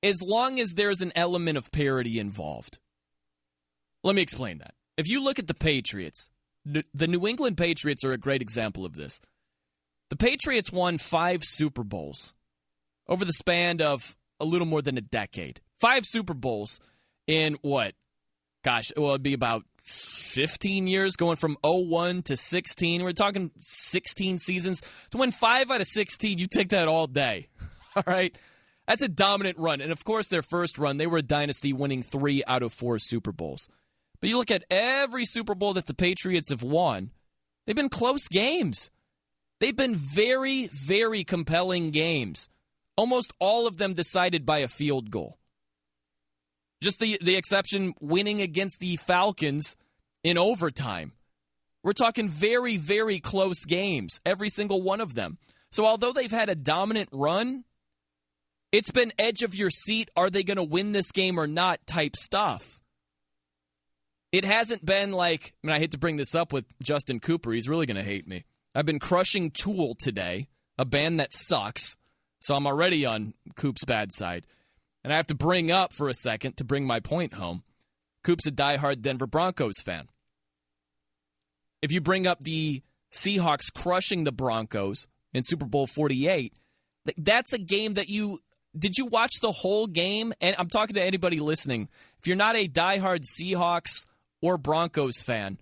as long as there's an element of parity involved. Let me explain that. If you look at the Patriots, the New England Patriots are a great example of this. The Patriots won 5 Super Bowls over the span of a little more than a decade. 5 Super Bowls in what? Gosh, well, it'd be about 15 years, going from 01 to 16. We're talking 16 seasons. To win 5 out of 16, you take that all day. All right? That's a dominant run. And, of course, their first run, they were a dynasty winning 3 out of 4 Super Bowls. But you look at every Super Bowl that the Patriots have won, they've been close games. They've been very, very compelling games. Almost all of them decided by a field goal. Just the exception, winning against the Falcons in overtime. We're talking very, very close games, every single one of them. So although they've had a dominant run, it's been edge of your seat, are they going to win this game or not type stuff. It hasn't been like, I hate to bring this up with Justin Cooper, he's really going to hate me. I've been crushing Tool today, a band that sucks, so I'm already on Coop's bad side. And I have to bring up for a second to bring my point home. Coop's a diehard Denver Broncos fan. If you bring up the Seahawks crushing the Broncos in Super Bowl 48, that's a game that did you watch the whole game? And I'm talking to anybody listening. If you're not a diehard Seahawks or Broncos fan,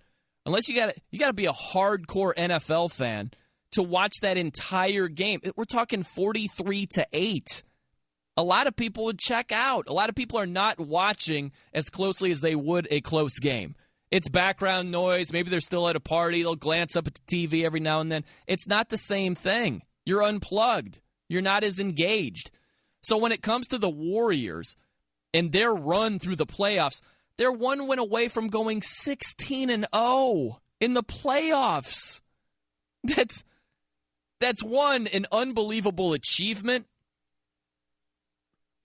unless you got to be a hardcore NFL fan to watch that entire game. We're talking 43-8. a lot of people would check out. A lot of people are not watching as closely as they would a close game. It's background noise. Maybe they're still at a party. They'll glance up at the TV every now and then. It's not the same thing. You're unplugged. You're not as engaged. So when it comes to the Warriors and their run through the playoffs, they're one win away from going 16-0 in the playoffs. That's one, an unbelievable achievement.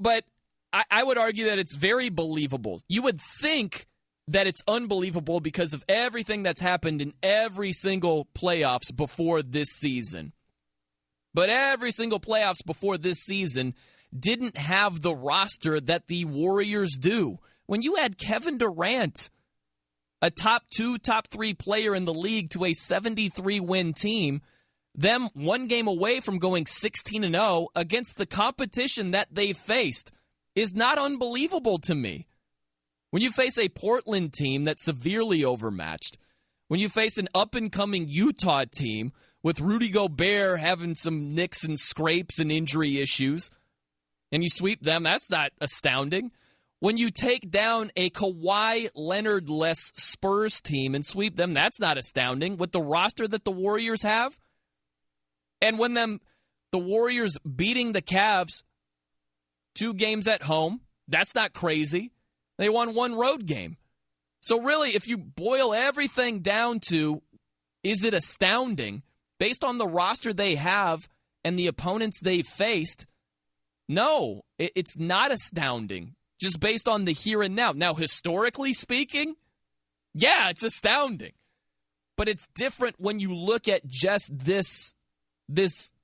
But I would argue that it's very believable. You would think that it's unbelievable because of everything that's happened in every single playoffs before this season. But every single playoffs before this season didn't have the roster that the Warriors do. When you add Kevin Durant, a top 2, top 3 player in the league, to a 73-win team, them one game away from going 16-0 against the competition that they faced is not unbelievable to me. When you face a Portland team that's severely overmatched, when you face an up-and-coming Utah team with Rudy Gobert having some nicks and scrapes and injury issues, and you sweep them, that's not astounding. When you take down a Kawhi Leonard-less Spurs team and sweep them, that's not astounding with the roster that the Warriors have. And when the Warriors beating the Cavs 2 games at home, that's not crazy. They won 1 road game. So really, if you boil everything down to, is it astounding, based on the roster they have and the opponents they've faced, no, it's not astounding, just based on the here and now. Now, historically speaking, yeah, it's astounding. But it's different when you look at just this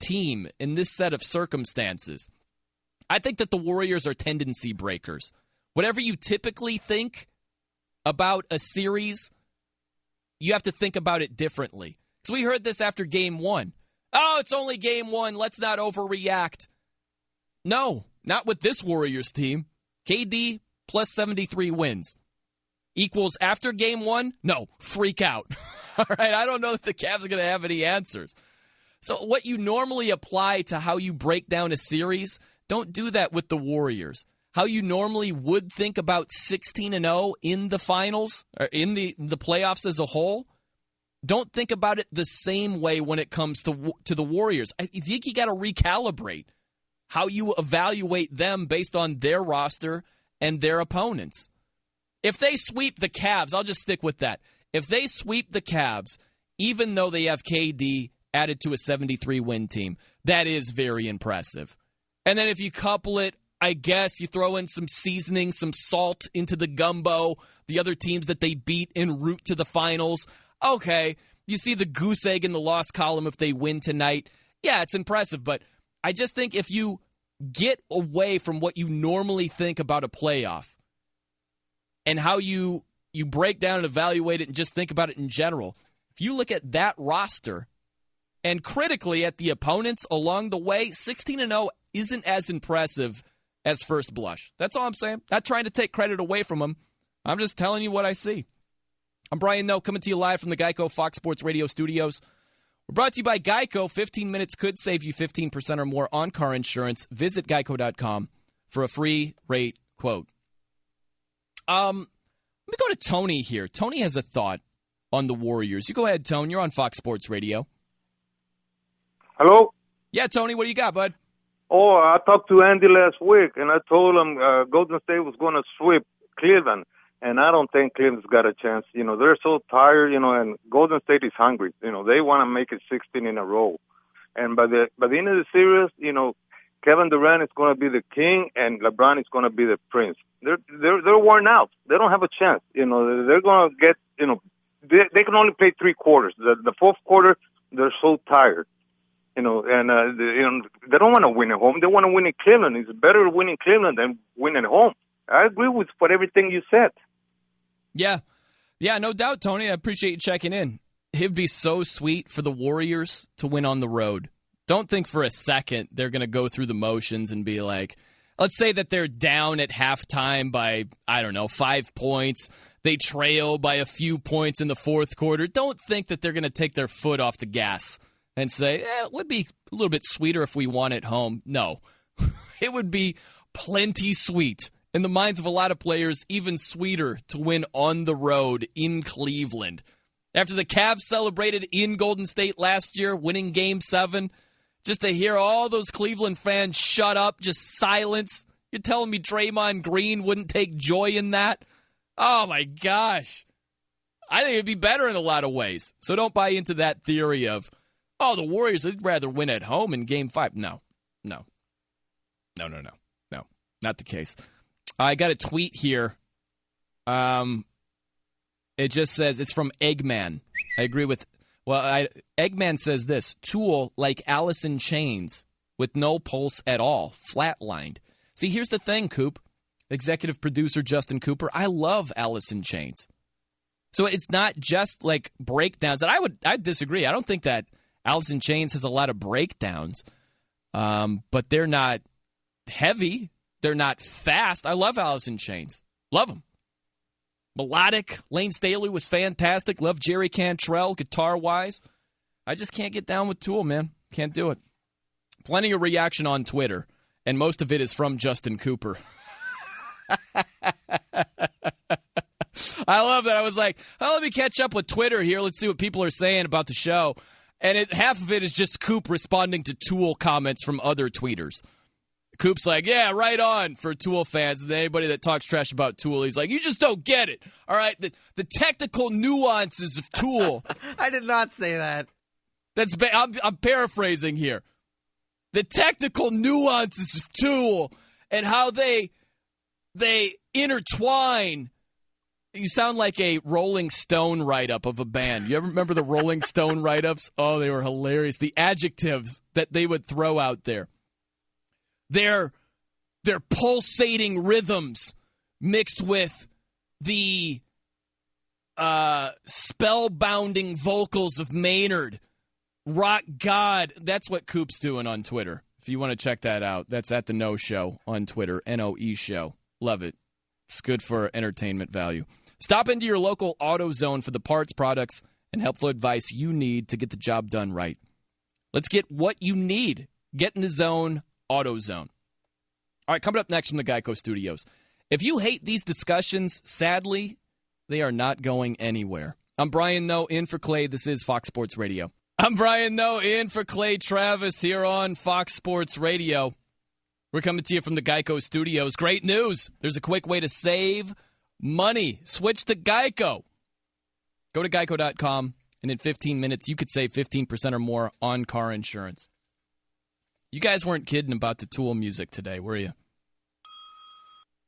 team in this set of circumstances. I think that the Warriors are tendency breakers. Whatever you typically think about a series, you have to think about it differently. Because we heard this after Game 1. Oh, it's only Game 1. Let's not overreact. No, not with this Warriors team. KD plus 73 wins. Equals after Game 1? No, freak out. All right, I don't know if the Cavs are going to have any answers. So what you normally apply to how you break down a series, don't do that with the Warriors. How you normally would think about 16-0 in the finals, or in the playoffs as a whole, don't think about it the same way when it comes to the Warriors. I think you got to recalibrate how you evaluate them based on their roster and their opponents. If they sweep the Cavs, I'll just stick with that. If they sweep the Cavs, even though they have KD added to a 73-win team, that is very impressive. And then if you couple it, I guess you throw in some seasoning, some salt into the gumbo, the other teams that they beat en route to the finals. Okay, you see the goose egg in the loss column if they win tonight. Yeah, it's impressive, but I just think if you get away from what you normally think about a playoff and how you break down and evaluate it and just think about it in general, if you look at that roster and critically at the opponents along the way, 16-0 isn't as impressive as first blush. That's all I'm saying. Not trying to take credit away from them. I'm just telling you what I see. I'm Brian Noe, coming to you live from the Geico Fox Sports Radio studios. We're brought to you by Geico. 15 minutes could save you 15% or more on car insurance. Visit geico.com for a free rate quote. Let me go to Tony here. Tony has a thought on the Warriors. You go ahead, Tony. You're on Fox Sports Radio. Hello? Yeah, Tony, what do you got, bud? Oh, I talked to Andy last week, and I told him Golden State was going to sweep Cleveland, and I don't think Cleveland's got a chance. You know, they're so tired, you know, and Golden State is hungry. You know, they want to make it 16 in a row. And by the end of the series, you know, Kevin Durant is going to be the king, and LeBron is going to be the prince. They're worn out. They don't have a chance. You know, they're going to get, you know, they can only play 3 quarters. The fourth quarter, they're so tired. You know, and they don't want to win at home. They want to win in Cleveland. It's better to win in Cleveland than win at home. I agree with everything you said. Yeah, no doubt, Tony. I appreciate you checking in. It'd be so sweet for the Warriors to win on the road. Don't think for a second they're going to go through the motions and be like, let's say that they're down at halftime by, 5 points. They trail by a few points in the fourth quarter. Don't think that they're going to take their foot off the gas and say, it would be a little bit sweeter if we won at home. No. It would be plenty sweet. In the minds of a lot of players, even sweeter to win on the road in Cleveland. After the Cavs celebrated in Golden State last year, winning Game 7, just to hear all those Cleveland fans shut up, just silence. You're telling me Draymond Green wouldn't take joy in that? Oh, my gosh. I think it'd be better in a lot of ways. So don't buy into that theory of, oh, the Warriors would rather win at home in Game 5. No. Not the case. I got a tweet here. It just says, it's from Eggman. I agree with, Eggman says this, Tool like Alice in Chains with no pulse at all, flatlined. See, here's the thing, Coop. Executive producer Justin Cooper, I love Alice in Chains. So it's not just like breakdowns. And I'd disagree. I don't think that Alice in Chains has a lot of breakdowns, but they're not heavy. They're not fast. I love Alice in Chains. Love them. Melodic. Lane Staley was fantastic. Love Jerry Cantrell, guitar-wise. I just can't get down with Tool, man. Can't do it. Plenty of reaction on Twitter, and most of it is from Justin Cooper. I love that. I was like, oh, let me catch up with Twitter here. Let's see what people are saying about the show. And half of it is just Coop responding to Tool comments from other tweeters. Coop's like, yeah, right on for Tool fans. And anybody that talks trash about Tool, he's like, you just don't get it. All right, the technical nuances of Tool. I did not say that. I'm paraphrasing here. The technical nuances of Tool and how they intertwine. You sound like a Rolling Stone write-up of a band. You ever remember the Rolling Stone write-ups? Oh, they were hilarious. The adjectives that they would throw out there. Their pulsating rhythms mixed with the spellbinding vocals of Maynard. Rock God. That's what Coop's doing on Twitter. If you want to check that out, that's at the Noe Show on Twitter, Noe Show. Love it. It's good for entertainment value. Stop into your local AutoZone for the parts, products, and helpful advice you need to get the job done right. Let's get what you need. Get in the zone, AutoZone. All right, coming up next from the Geico Studios. If you hate these discussions, sadly, they are not going anywhere. I'm Brian Noe, in for Clay. This is Fox Sports Radio. I'm Brian Noe, in for Clay Travis here on Fox Sports Radio. We're coming to you from the Geico Studios. Great news. There's a quick way to save money. Switch to Geico. Go to geico.com, and in 15 minutes, you could save 15% or more on car insurance. You guys weren't kidding about the Tool music today, were you?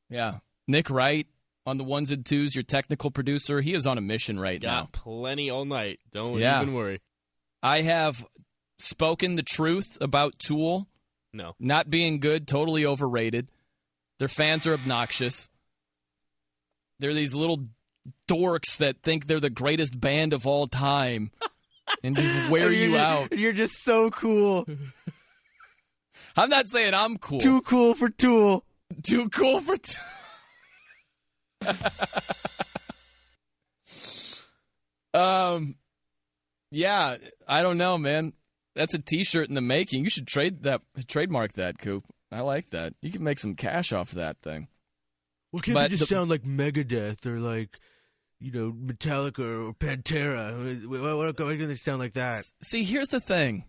Yeah. Nick Wright on the ones and twos, your technical producer. He is on a mission right now. Got plenty all night. Don't even worry. I have spoken the truth about Tool. No. Not being good, totally overrated. Their fans are obnoxious. They're these little dorks that think they're the greatest band of all time and wear you out. You're just so cool. I'm not saying I'm cool. Too cool for Tool. Too cool for Tool. Yeah, I don't know, man. That's a T-shirt in the making. You should trademark that, Coop. I like that. You can make some cash off that thing. Well, can't they just sound like Megadeth or like, Metallica or Pantera? Why can't they sound like that? See, here's the thing.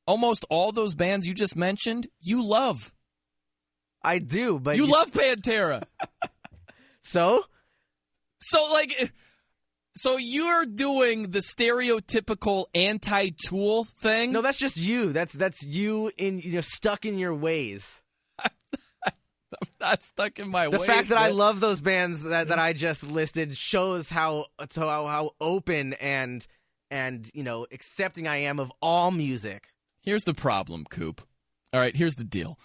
Almost all those bands you just mentioned, you love. I do, but you love Pantera. So you're doing the stereotypical anti-Tool thing? No, that's just you. That's you stuck in your ways. I'm not stuck in my ways. The fact that I love those bands that I just listed shows how open and accepting I am of all music. Here's the problem, Coop. All right, here's the deal.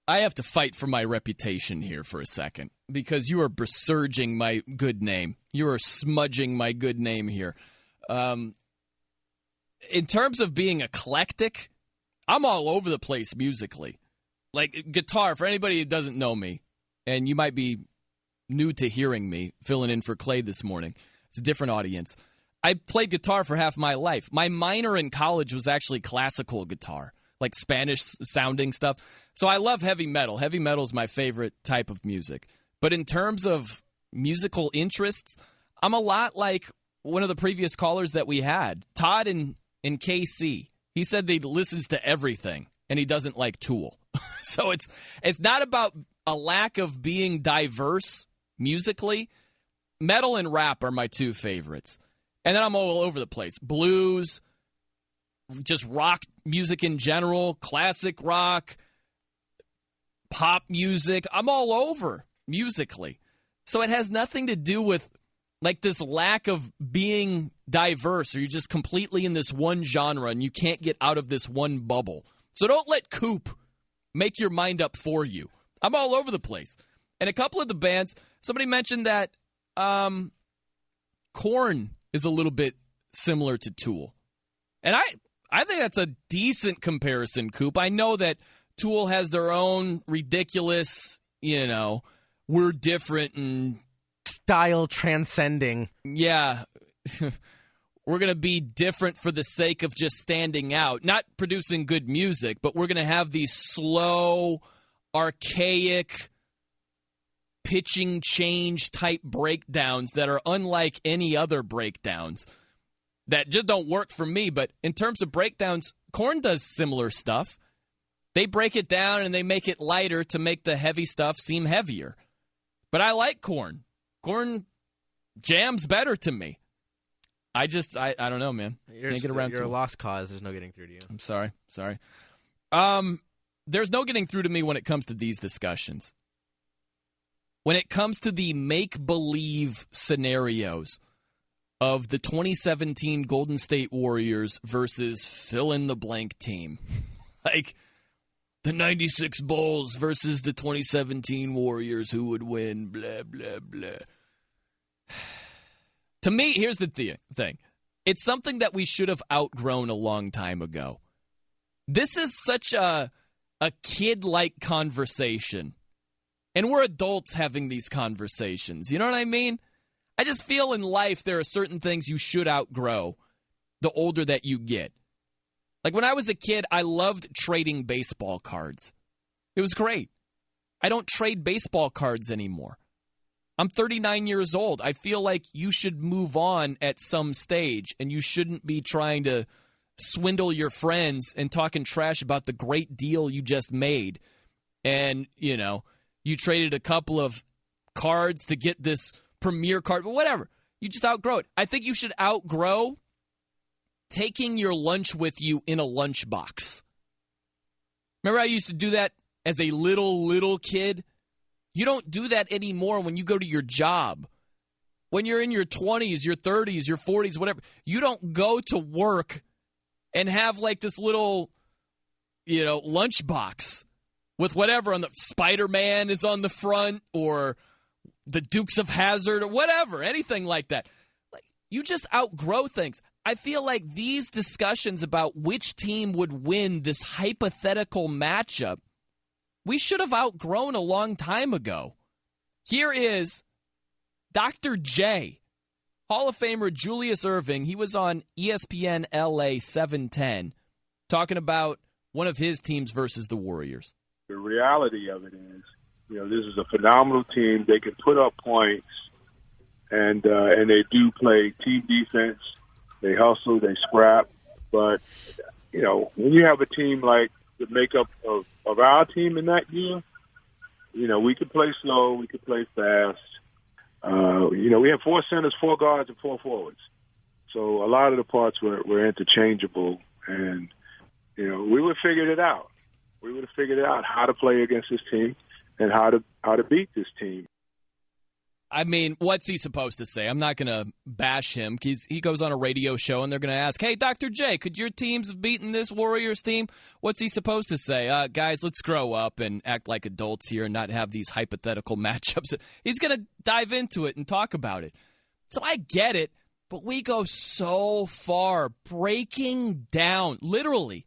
I have to fight for my reputation here for a second because you are besmirching my good name. You are smudging my good name here. In terms of being eclectic, I'm all over the place musically. Like guitar, for anybody who doesn't know me, and you might be new to hearing me, filling in for Clay this morning. It's a different audience. I played guitar for half my life. My minor in college was actually classical guitar. like Spanish-sounding stuff. So I love heavy metal. Heavy metal is my favorite type of music. But in terms of musical interests, I'm a lot like one of the previous callers that we had, Todd in KC. He said that he listens to everything, and he doesn't like Tool. So it's not about a lack of being diverse musically. Metal and rap are my two favorites. And then I'm all over the place. Blues, just rock music in general, classic rock, pop music. I'm all over musically. So it has nothing to do with like this lack of being diverse, or you're just completely in this one genre and you can't get out of this one bubble. So don't let Coop make your mind up for you. I'm all over the place. And a couple of the bands, somebody mentioned that Korn is a little bit similar to Tool. And I think that's a decent comparison, Coop. I know that Tool has their own ridiculous, we're different and style transcending. Yeah. We're going to be different for the sake of just standing out. Not producing good music, but we're going to have these slow, archaic, pitching change type breakdowns that are unlike any other breakdowns that just don't work for me. But in terms of breakdowns, Korn does similar stuff. They break it down and they make it lighter to make the heavy stuff seem heavier. But I like Korn. Korn jams better to me. I don't know, man. Can't get around to it. You're a lost cause. There's no getting through to you. I'm sorry. There's no getting through to me when it comes to these discussions. When it comes to the make-believe scenarios of the 2017 Golden State Warriors versus fill-in-the-blank team. Like the 96 Bulls versus the 2017 Warriors, who would win, blah, blah, blah. To me, here's the thing. It's something that we should have outgrown a long time ago. This is such a kid-like conversation. And we're adults having these conversations. You know what I mean? I just feel in life there are certain things you should outgrow the older that you get. Like when I was a kid, I loved trading baseball cards. It was great. I don't trade baseball cards anymore. I'm 39 years old. I feel like you should move on at some stage, and you shouldn't be trying to swindle your friends and talking trash about the great deal you just made. And, you traded a couple of cards to get this premier card, but whatever. You just outgrow it. I think you should outgrow taking your lunch with you in a lunchbox. Remember I used to do that as a little kid? You don't do that anymore when you go to your job. When you're in your 20s, your 30s, your 40s, whatever, you don't go to work and have like this little, lunchbox with whatever on the Spider-Man is on the front or the Dukes of Hazzard or whatever, anything like that. Like you just outgrow things. I feel like these discussions about which team would win this hypothetical matchup, we should have outgrown a long time ago. Here is Dr. J, Hall of Famer Julius Erving. He was on ESPN LA 710 talking about one of his teams versus the Warriors. The reality of it is, this is a phenomenal team. They can put up points, and they do play team defense. They hustle, they scrap. But, when you have a team like the makeup of our team in that year, we could play slow, we could play fast. We have 4 centers, 4 guards, and 4 forwards. So a lot of the parts were interchangeable, and, we would have figured it out. We would have figured out how to play against this team and how to beat this team. I mean, what's he supposed to say? I'm not going to bash him because he goes on a radio show and they're going to ask, hey, Dr. J, could your teams have beaten this Warriors team? What's he supposed to say? Guys, let's grow up and act like adults here and not have these hypothetical matchups. He's going to dive into it and talk about it. So I get it, but we go so far breaking down, literally,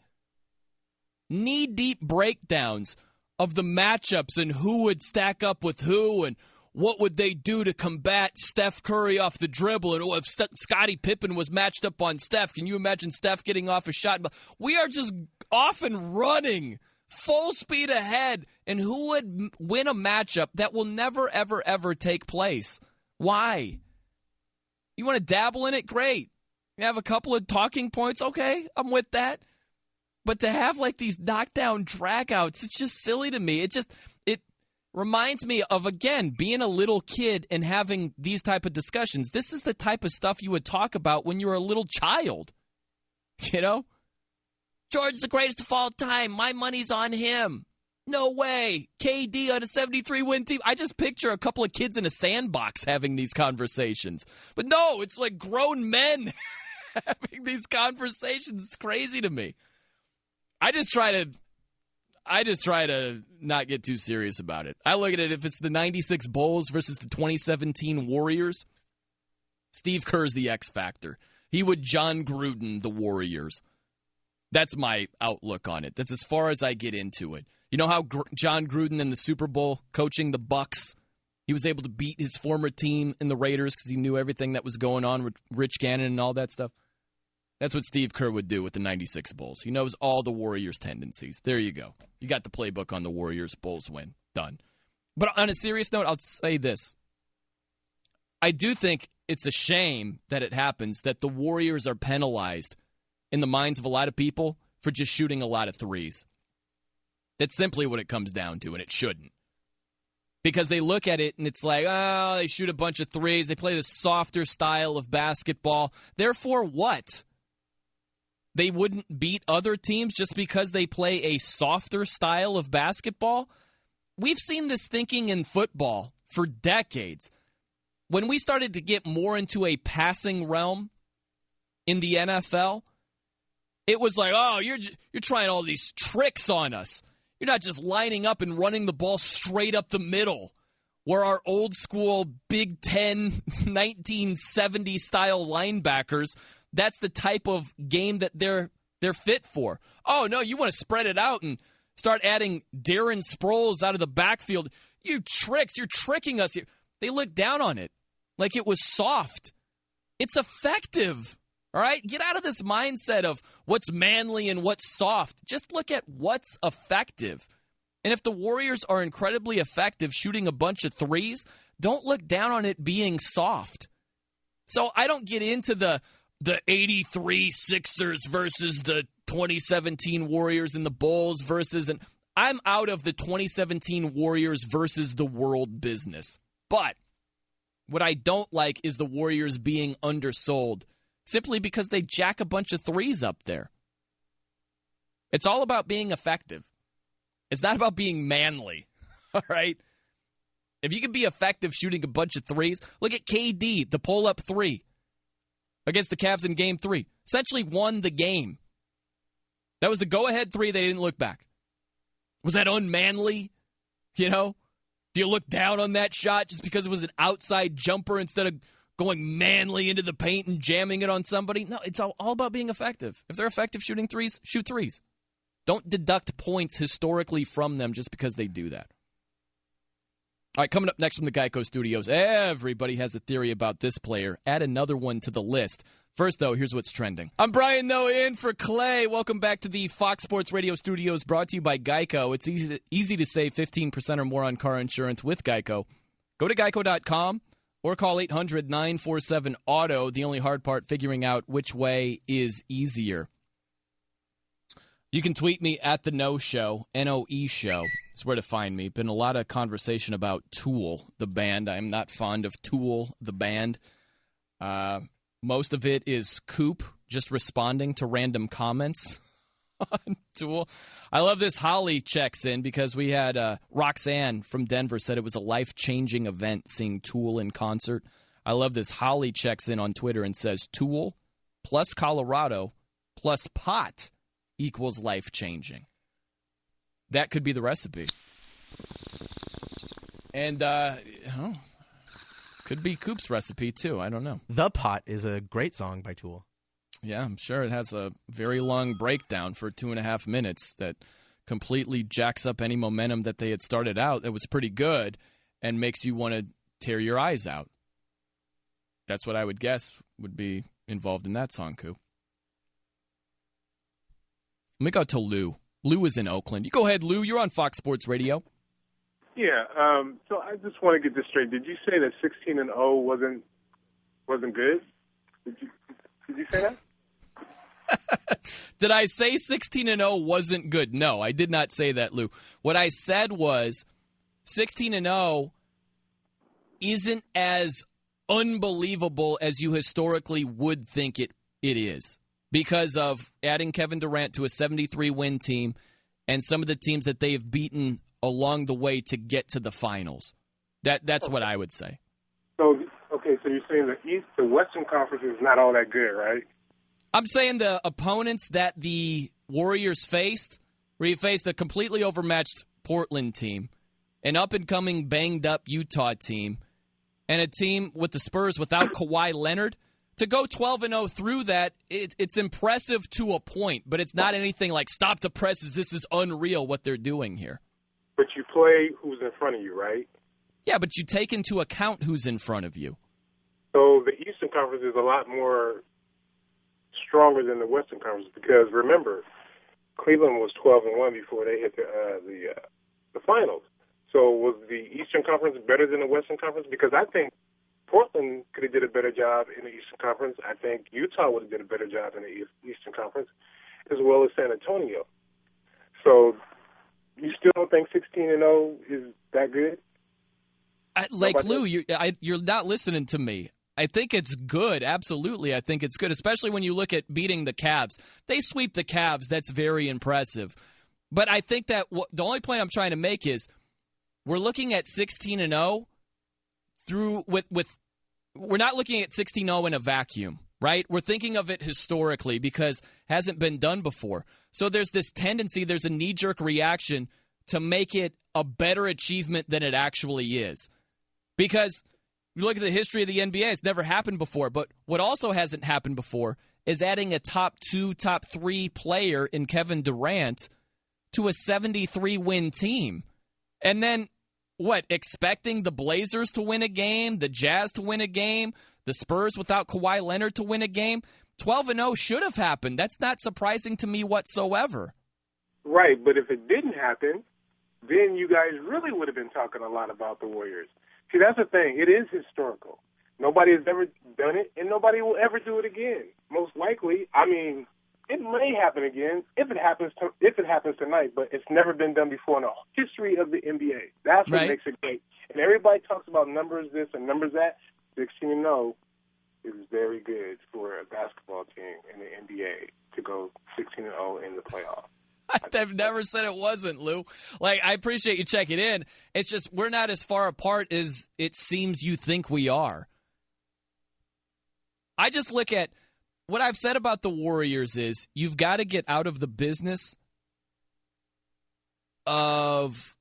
knee-deep breakdowns of the matchups and who would stack up with who and what would they do to combat Steph Curry off the dribble? And if Scottie Pippen was matched up on Steph, can you imagine Steph getting off a shot? We are just off and running, full speed ahead, and who would win a matchup that will never, ever, ever take place? Why? You want to dabble in it? Great. You have a couple of talking points? Okay, I'm with that. But to have like these knockdown dragouts, it's just silly to me. It reminds me of, again, being a little kid and having these type of discussions. This is the type of stuff you would talk about when you were a little child. You know? George's the greatest of all time. My money's on him. No way. KD on a 73-win team. I just picture a couple of kids in a sandbox having these conversations. But no, it's like grown men having these conversations. It's crazy to me. I just try to not get too serious about it. I look at it, if it's the 96 Bulls versus the 2017 Warriors, Steve Kerr's the X factor. He would John Gruden the Warriors. That's my outlook on it. That's as far as I get into it. You know how John Gruden in the Super Bowl coaching the Bucks, he was able to beat his former team in the Raiders because he knew everything that was going on with Rich Gannon and all that stuff? That's what Steve Kerr would do with the 96 Bulls. He knows all the Warriors' tendencies. There you go. You got the playbook on the Warriors. Bulls win. Done. But on a serious note, I'll say this. I do think it's a shame that it happens that the Warriors are penalized in the minds of a lot of people for just shooting a lot of threes. That's simply what it comes down to, and it shouldn't. Because they look at it and it's like, oh, they shoot a bunch of threes. They play the softer style of basketball. Therefore, what? They wouldn't beat other teams just because they play a softer style of basketball? We've seen this thinking in football for decades. When we started to get more into a passing realm in the NFL, it was like, oh, you're trying all these tricks on us. You're not just lining up and running the ball straight up the middle, where our old school Big Ten 1970 style linebackers, that's the type of game that they're fit for. Oh, no, you want to spread it out and start adding Darren Sproles out of the backfield. You tricks, you're tricking us. They look down on it like it was soft. It's effective, all right? Get out of this mindset of what's manly and what's soft. Just look at what's effective. And if the Warriors are incredibly effective shooting a bunch of threes, don't look down on it being soft. So I don't get into the 83 Sixers versus the 2017 Warriors and the Bulls versus, and I'm out of the 2017 Warriors versus the world business. But what I don't like is the Warriors being undersold simply because they jack a bunch of threes up there. It's all about being effective. It's not about being manly, all right? If you can be effective shooting a bunch of threes, look at KD, the pull-up three against the Cavs in Game 3. Essentially won the game. That was the go-ahead three. They didn't look back. Was that unmanly? You know? Do you look down on that shot just because it was an outside jumper instead of going manly into the paint and jamming it on somebody? No, it's all about being effective. If they're effective shooting threes, shoot threes. Don't deduct points historically from them just because they do that. All right, coming up next from the Geico Studios, everybody has a theory about this player. Add another one to the list. First, though, here's what's trending. I'm Brian Noe in for Clay. Welcome back to the Fox Sports Radio Studios, brought to you by Geico. It's easy to save 15% or more on car insurance with Geico. Go to geico.com or call 800-947-AUTO. The only hard part, figuring out which way is easier. You can tweet me at The Noe Show, N-O-E Show. It's where to find me. Been a lot of conversation about Tool, the band. I'm not fond of Tool, the band. Most of it is Coop just responding to random comments on Tool. I love this. Holly checks in because we had Roxanne from Denver said it was a life-changing event seeing Tool in concert. I love this. Holly checks in on Twitter and says Tool plus Colorado plus pot equals life-changing. That could be the recipe. And, could be Coop's recipe, too. I don't know. The Pot is a great song by Tool. Yeah, I'm sure it has a very long breakdown for 2.5 minutes that completely jacks up any momentum that they had started out that was pretty good and makes you want to tear your eyes out. That's what I would guess would be involved in that song, Coop. Let me go to Lou. Lou is in Oakland. You go ahead, Lou. You're on Fox Sports Radio. Yeah. So I just want to get this straight. Did you say that 16-0 wasn't good? Did you say that? Did I say 16-0 wasn't good? No, I did not say that, Lou. What I said was 16-0 isn't as unbelievable as you historically would think it is because of adding Kevin Durant to a 73-win team and some of the teams that they have beaten along the way to get to the finals. That's what I would say. So, okay, so you're saying the Western Conference is not all that good, right? I'm saying the opponents that the Warriors faced, where you faced a completely overmatched Portland team, an up-and-coming, banged-up Utah team, and a team with the Spurs without Kawhi Leonard, to go 12-0 through that, it's impressive to a point, but it's not anything like stop the presses, this is unreal what they're doing here. But you play who's in front of you, right? Yeah, but you take into account who's in front of you. So the Eastern Conference is a lot more stronger than the Western Conference because, remember, Cleveland was 12-1 before they hit the finals. So was the Eastern Conference better than the Western Conference? Because I think Portland could have did a better job in the Eastern Conference. I think Utah would have did a better job in the Eastern Conference, as well as San Antonio. So you still don't think 16-0 is that good? Lou, you're not listening to me. I think it's good. Absolutely, I think it's good, especially when you look at beating the Cavs. They sweep the Cavs. That's very impressive. But I think that the only point I'm trying to make is we're looking at 16-0 through with we're not looking at 16-0 in a vacuum, right? We're thinking of it historically because it hasn't been done before. So there's this tendency, there's a knee-jerk reaction to make it a better achievement than it actually is. Because you look at the history of the NBA, it's never happened before. But what also hasn't happened before is adding a top 2, top 3 player in Kevin Durant to a 73-win team. And then, expecting the Blazers to win a game, the Jazz to win a game, the Spurs without Kawhi Leonard to win a game? 12-0 should have happened. That's not surprising to me whatsoever. Right, but if it didn't happen, then you guys really would have been talking a lot about the Warriors. See, that's the thing. It is historical. Nobody has ever done it, and nobody will ever do it again. Most likely, I mean, it may happen again if it happens tonight, but it's never been done before in the history of the NBA. That's what makes it great. And everybody talks about numbers this and numbers that. 16-0 is very good for a basketball team in the NBA to go 16-0 in the playoffs. I've never said it wasn't, Lou. I appreciate you checking in. It's just we're not as far apart as it seems you think we are. I just look at what I've said about the Warriors is you've got to get out of the business of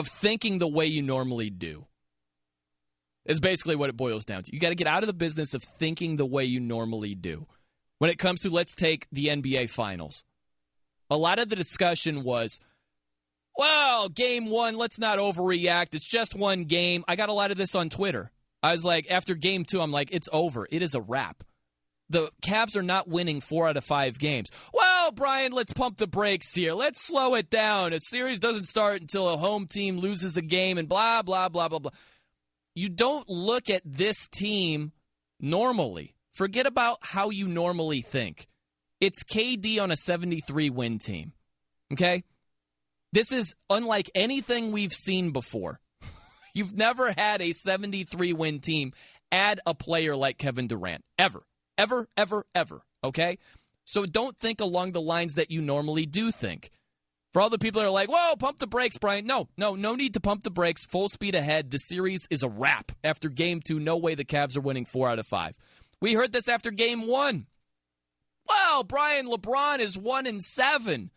thinking the way you normally do. Is basically what it boils down to. You got to get out of the business of thinking the way you normally do. When it comes to, let's take the NBA Finals. A lot of the discussion was, well, game one, let's not overreact. It's just one game. I got a lot of this on Twitter. I was like, after game two, I'm like, it's over. It is a wrap. The Cavs are not winning 4 out of 5 games. Well, Brian, let's pump the brakes here. Let's slow it down. A series doesn't start until a home team loses a game and blah, blah, blah, blah, blah. You don't look at this team normally. Forget about how you normally think. It's KD on a 73-win team, okay? This is unlike anything we've seen before. You've never had a 73-win team add a player like Kevin Durant, ever, ever, ever, ever, okay? So don't think along the lines that you normally do think. For all the people that are like, whoa, pump the brakes, Brian. No need to pump the brakes. Full speed ahead. The series is a wrap. After game 2, no way the Cavs are winning 4 out of 5. We heard this after game 1. Well, Brian, LeBron is 1-7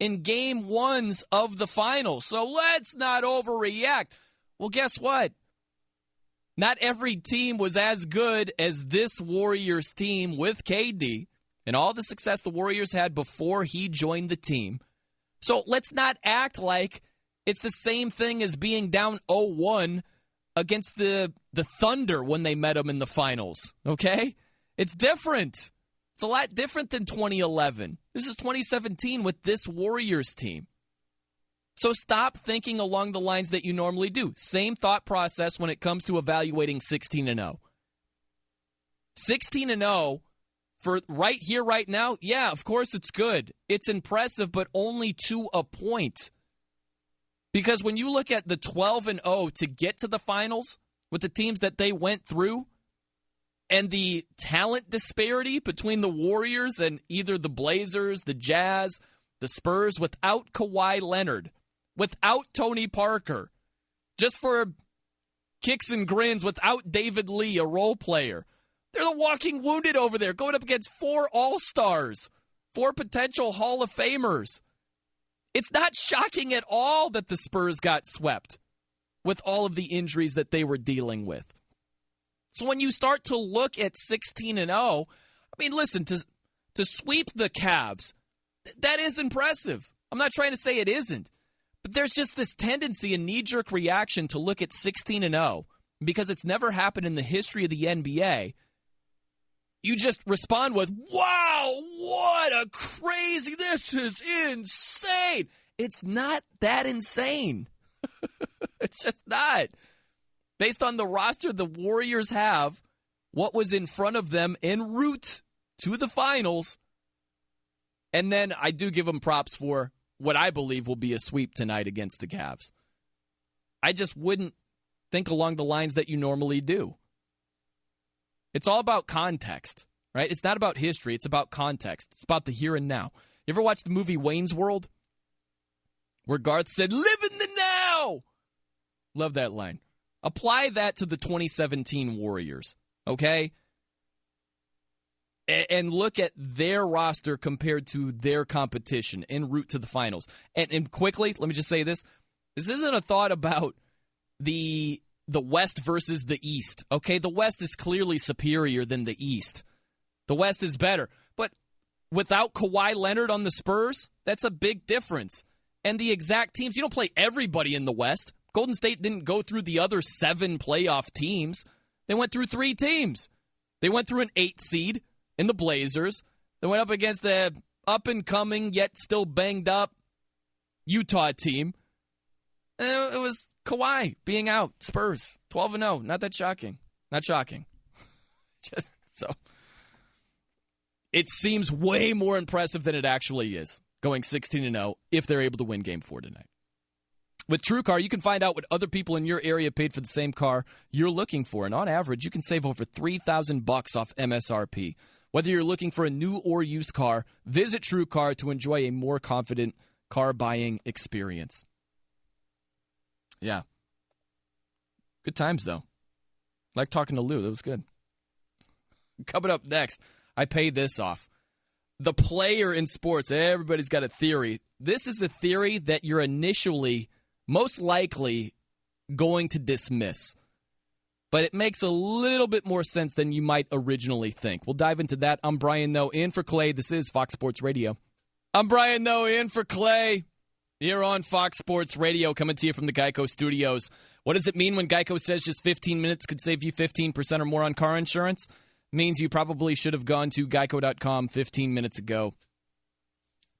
in game 1s of the finals, so let's not overreact. Well, guess what? Not every team was as good as this Warriors team with KD and all the success the Warriors had before he joined the team. So let's not act like it's the same thing as being down 0-1 against the Thunder when they met them in the finals, okay? It's different. It's a lot different than 2011. This is 2017 with this Warriors team. So stop thinking along the lines that you normally do. Same thought process when it comes to evaluating 16-0. 16-0 for right here, right now, yeah, of course it's good. It's impressive, but only to a point. Because when you look at the 12-0 to get to the finals with the teams that they went through and the talent disparity between the Warriors and either the Blazers, the Jazz, the Spurs, without Kawhi Leonard, without Tony Parker, just for kicks and grins, without David Lee, a role player. They're the walking wounded over there, going up against 4 All-Stars, 4 potential Hall of Famers. It's not shocking at all that the Spurs got swept with all of the injuries that they were dealing with. So when you start to look at 16-0, I mean, listen, to sweep the Cavs, that is impressive. I'm not trying to say it isn't. But there's just this tendency, a knee-jerk reaction to look at 16-0 because it's never happened in the history of the NBA. You just respond with, wow, what a crazy, this is insane. It's not that insane. It's just not. Based on the roster the Warriors have, what was in front of them en route to the finals, and then I do give them props for what I believe will be a sweep tonight against the Cavs. I just wouldn't think along the lines that you normally do. It's all about context, right? It's not about history. It's about context. It's about the here and now. You ever watch the movie Wayne's World? Where Garth said, live in the now! Love that line. Apply that to the 2017 Warriors, okay? And look at their roster compared to their competition en route to the finals. And quickly, let me just say this. This isn't a thought about the West versus the East, okay? The West is clearly superior than the East. The West is better. But without Kawhi Leonard on the Spurs, that's a big difference. And the exact teams, you don't play everybody in the West. Golden State didn't go through the other 7 playoff teams. They went through 3 teams. They went through an 8 seed in the Blazers. They went up against the up-and-coming, yet still banged-up Utah team. And it was Kawhi being out. Spurs, 12-0. Not that shocking. Not shocking. Just so. It seems way more impressive than it actually is, going 16-0 if they're able to win Game 4 tonight. With TrueCar, you can find out what other people in your area paid for the same car you're looking for. And on average, you can save over $3,000 off MSRP. Whether you're looking for a new or used car, visit TrueCar to enjoy a more confident car buying experience. Yeah. Good times, though. Like talking to Lou. That was good. Coming up next, I paid this off. The player in sports. Everybody's got a theory. This is a theory that you're initially most likely going to dismiss. But it makes a little bit more sense than you might originally think. We'll dive into that. I'm Brian Noe, in for Clay. This is Fox Sports Radio. I'm Brian Noe, in for Clay, here on Fox Sports Radio, coming to you from the Geico Studios. What does it mean when Geico says just 15 minutes could save you 15% or more on car insurance? It means you probably should have gone to geico.com 15 minutes ago.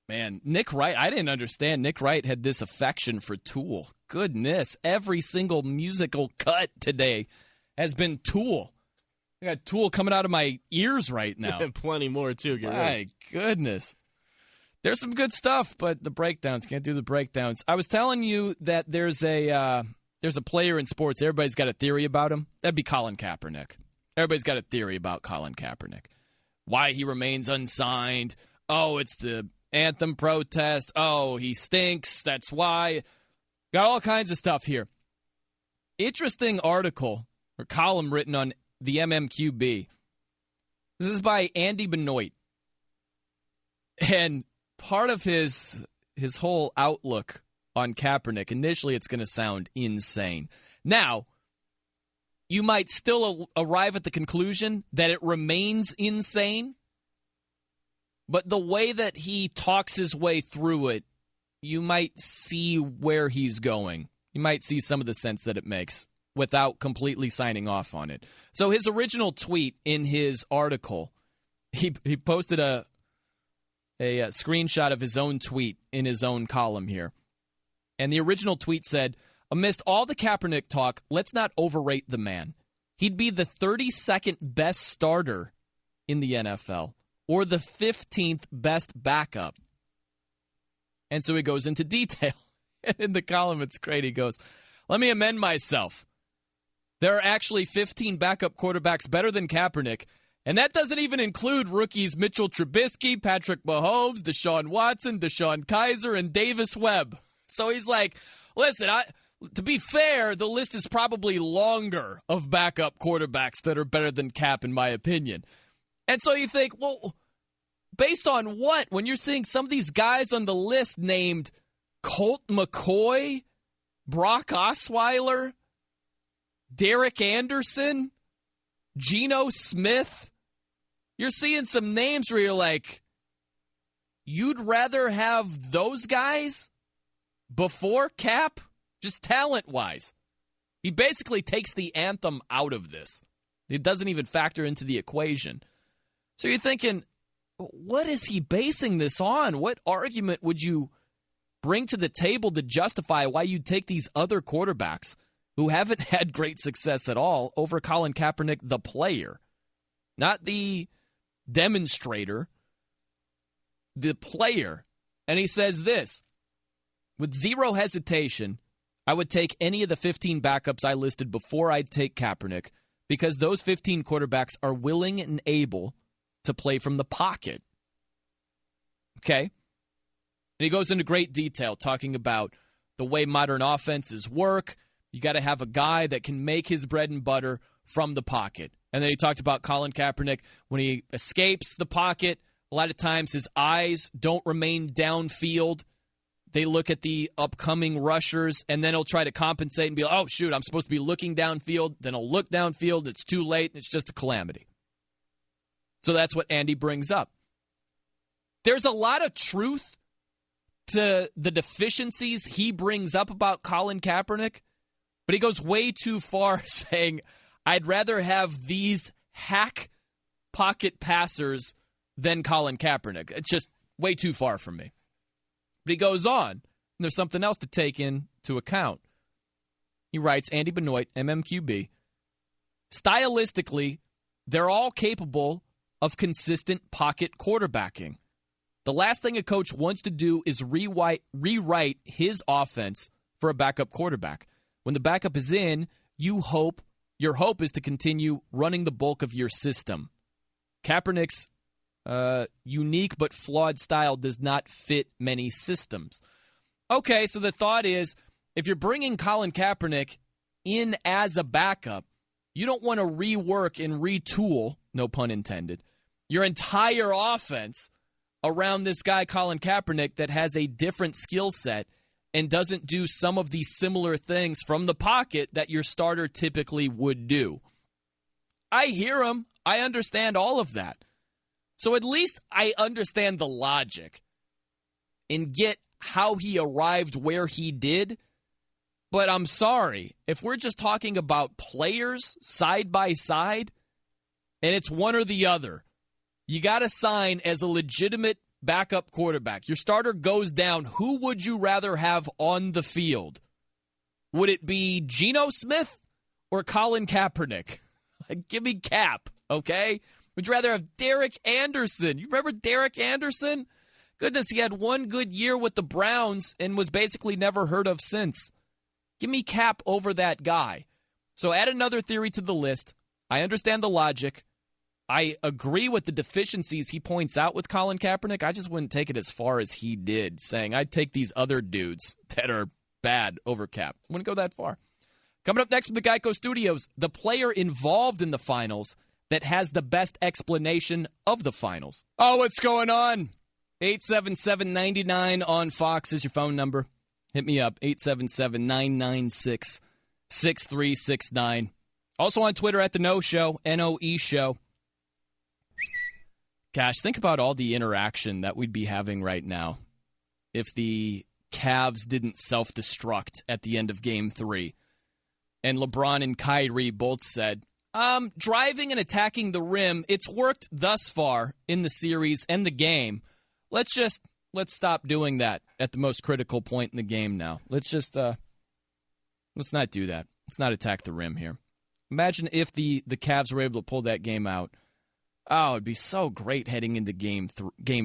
Man, Nick Wright, I didn't understand. Nick Wright had this affection for Tool. Goodness, every single musical cut today has been Tool. I got Tool coming out of my ears right now. And plenty more, too. My goodness. There's some good stuff, but the breakdowns, can't do the breakdowns. I was telling you that there's a player in sports, everybody's got a theory about him. That'd be Colin Kaepernick. Everybody's got a theory about Colin Kaepernick. Why he remains unsigned. Oh, it's the anthem protest. Oh, he stinks. That's why. Got all kinds of stuff here. Interesting article or column written on the MMQB. This is by Andy Benoit. And part of his whole outlook on Kaepernick, initially it's going to sound insane. Now, you might still arrive at the conclusion that it remains insane, but the way that he talks his way through it, you might see where he's going. You might see some of the sense that it makes. without completely signing off on it. So his original tweet in his article, he posted a screenshot of his own tweet in his own column here. And the original tweet said, amidst all the Kaepernick talk, let's not overrate the man. He'd be the 32nd best starter in the NFL or the 15th best backup. And so he goes into detail. And in the column, it's great. He goes, let me amend myself. There are actually 15 backup quarterbacks better than Kaepernick, and that doesn't even include rookies Mitchell Trubisky, Patrick Mahomes, Deshaun Watson, Deshaun Kaiser, and Davis Webb. So he's like, listen, to be fair, the list is probably longer of backup quarterbacks that are better than Cap, in my opinion. And so you think, well, based on what? When you're seeing some of these guys on the list named Colt McCoy, Brock Osweiler, Derek Anderson, Geno Smith, you're seeing some names where you're like, you'd rather have those guys before Cap? Just talent-wise. He basically takes the anthem out of this. It doesn't even factor into the equation. So you're thinking, what is he basing this on? What argument would you bring to the table to justify why you'd take these other quarterbacks who haven't had great success at all over Colin Kaepernick, the player? Not the demonstrator, the player. And he says this, with zero hesitation, I would take any of the 15 backups I listed before I'd take Kaepernick because those 15 quarterbacks are willing and able to play from the pocket. Okay? And he goes into great detail talking about the way modern offenses work. You got to have a guy that can make his bread and butter from the pocket. And then he talked about Colin Kaepernick. When he escapes the pocket, a lot of times his eyes don't remain downfield. They look at the upcoming rushers, and then he'll try to compensate and be like, oh, shoot, I'm supposed to be looking downfield. Then he'll look downfield. It's too late. It's just a calamity. So that's what Andy brings up. There's a lot of truth to the deficiencies he brings up about Colin Kaepernick, but he goes way too far saying, I'd rather have these hack pocket passers than Colin Kaepernick. It's just way too far from me. But he goes on, and there's something else to take into account. He writes, Andy Benoit, MMQB, stylistically, they're all capable of consistent pocket quarterbacking. The last thing a coach wants to do is rewrite his offense for a backup quarterback. When the backup is in, your hope is to continue running the bulk of your system. Kaepernick's unique but flawed style does not fit many systems. Okay, so the thought is, if you're bringing Colin Kaepernick in as a backup, you don't want to rework and retool, no pun intended, your entire offense around this guy, Colin Kaepernick, that has a different skill set and doesn't do some of these similar things from the pocket that your starter typically would do. I hear him. I understand all of that. So at least I understand the logic and get how he arrived where he did. But I'm sorry, if we're just talking about players side by side, and it's one or the other, you got to sign as a legitimate backup quarterback. Your starter goes down. Who would you rather have on the field? Would it be Geno Smith or Colin Kaepernick? Give me Cap, okay? Would you rather have Derek Anderson? You remember Derek Anderson? Goodness, he had one good year with the Browns and was basically never heard of since. Give me Cap over that guy. So add another theory to the list. I understand the logic. I agree with the deficiencies he points out with Colin Kaepernick. I just wouldn't take it as far as he did, saying I'd take these other dudes that are bad over Cap. Wouldn't go that far. Coming up next from the Geico Studios, the player involved in the finals that has the best explanation of the finals. Oh, what's going on? 877-99 on Fox is your phone number. Hit me up, 877-996-6369. Also on Twitter at The Noe Show, N-O-E Show. Gosh, think about all the interaction that we'd be having right now if the Cavs didn't self-destruct at the end of Game 3. and LeBron and Kyrie both said, driving and attacking the rim, it's worked thus far in the series and the game. Let's stop doing that at the most critical point in the game now. Let's not do that. Let's not attack the rim here. Imagine if the Cavs were able to pull that game out. Oh, it'd be so great heading into game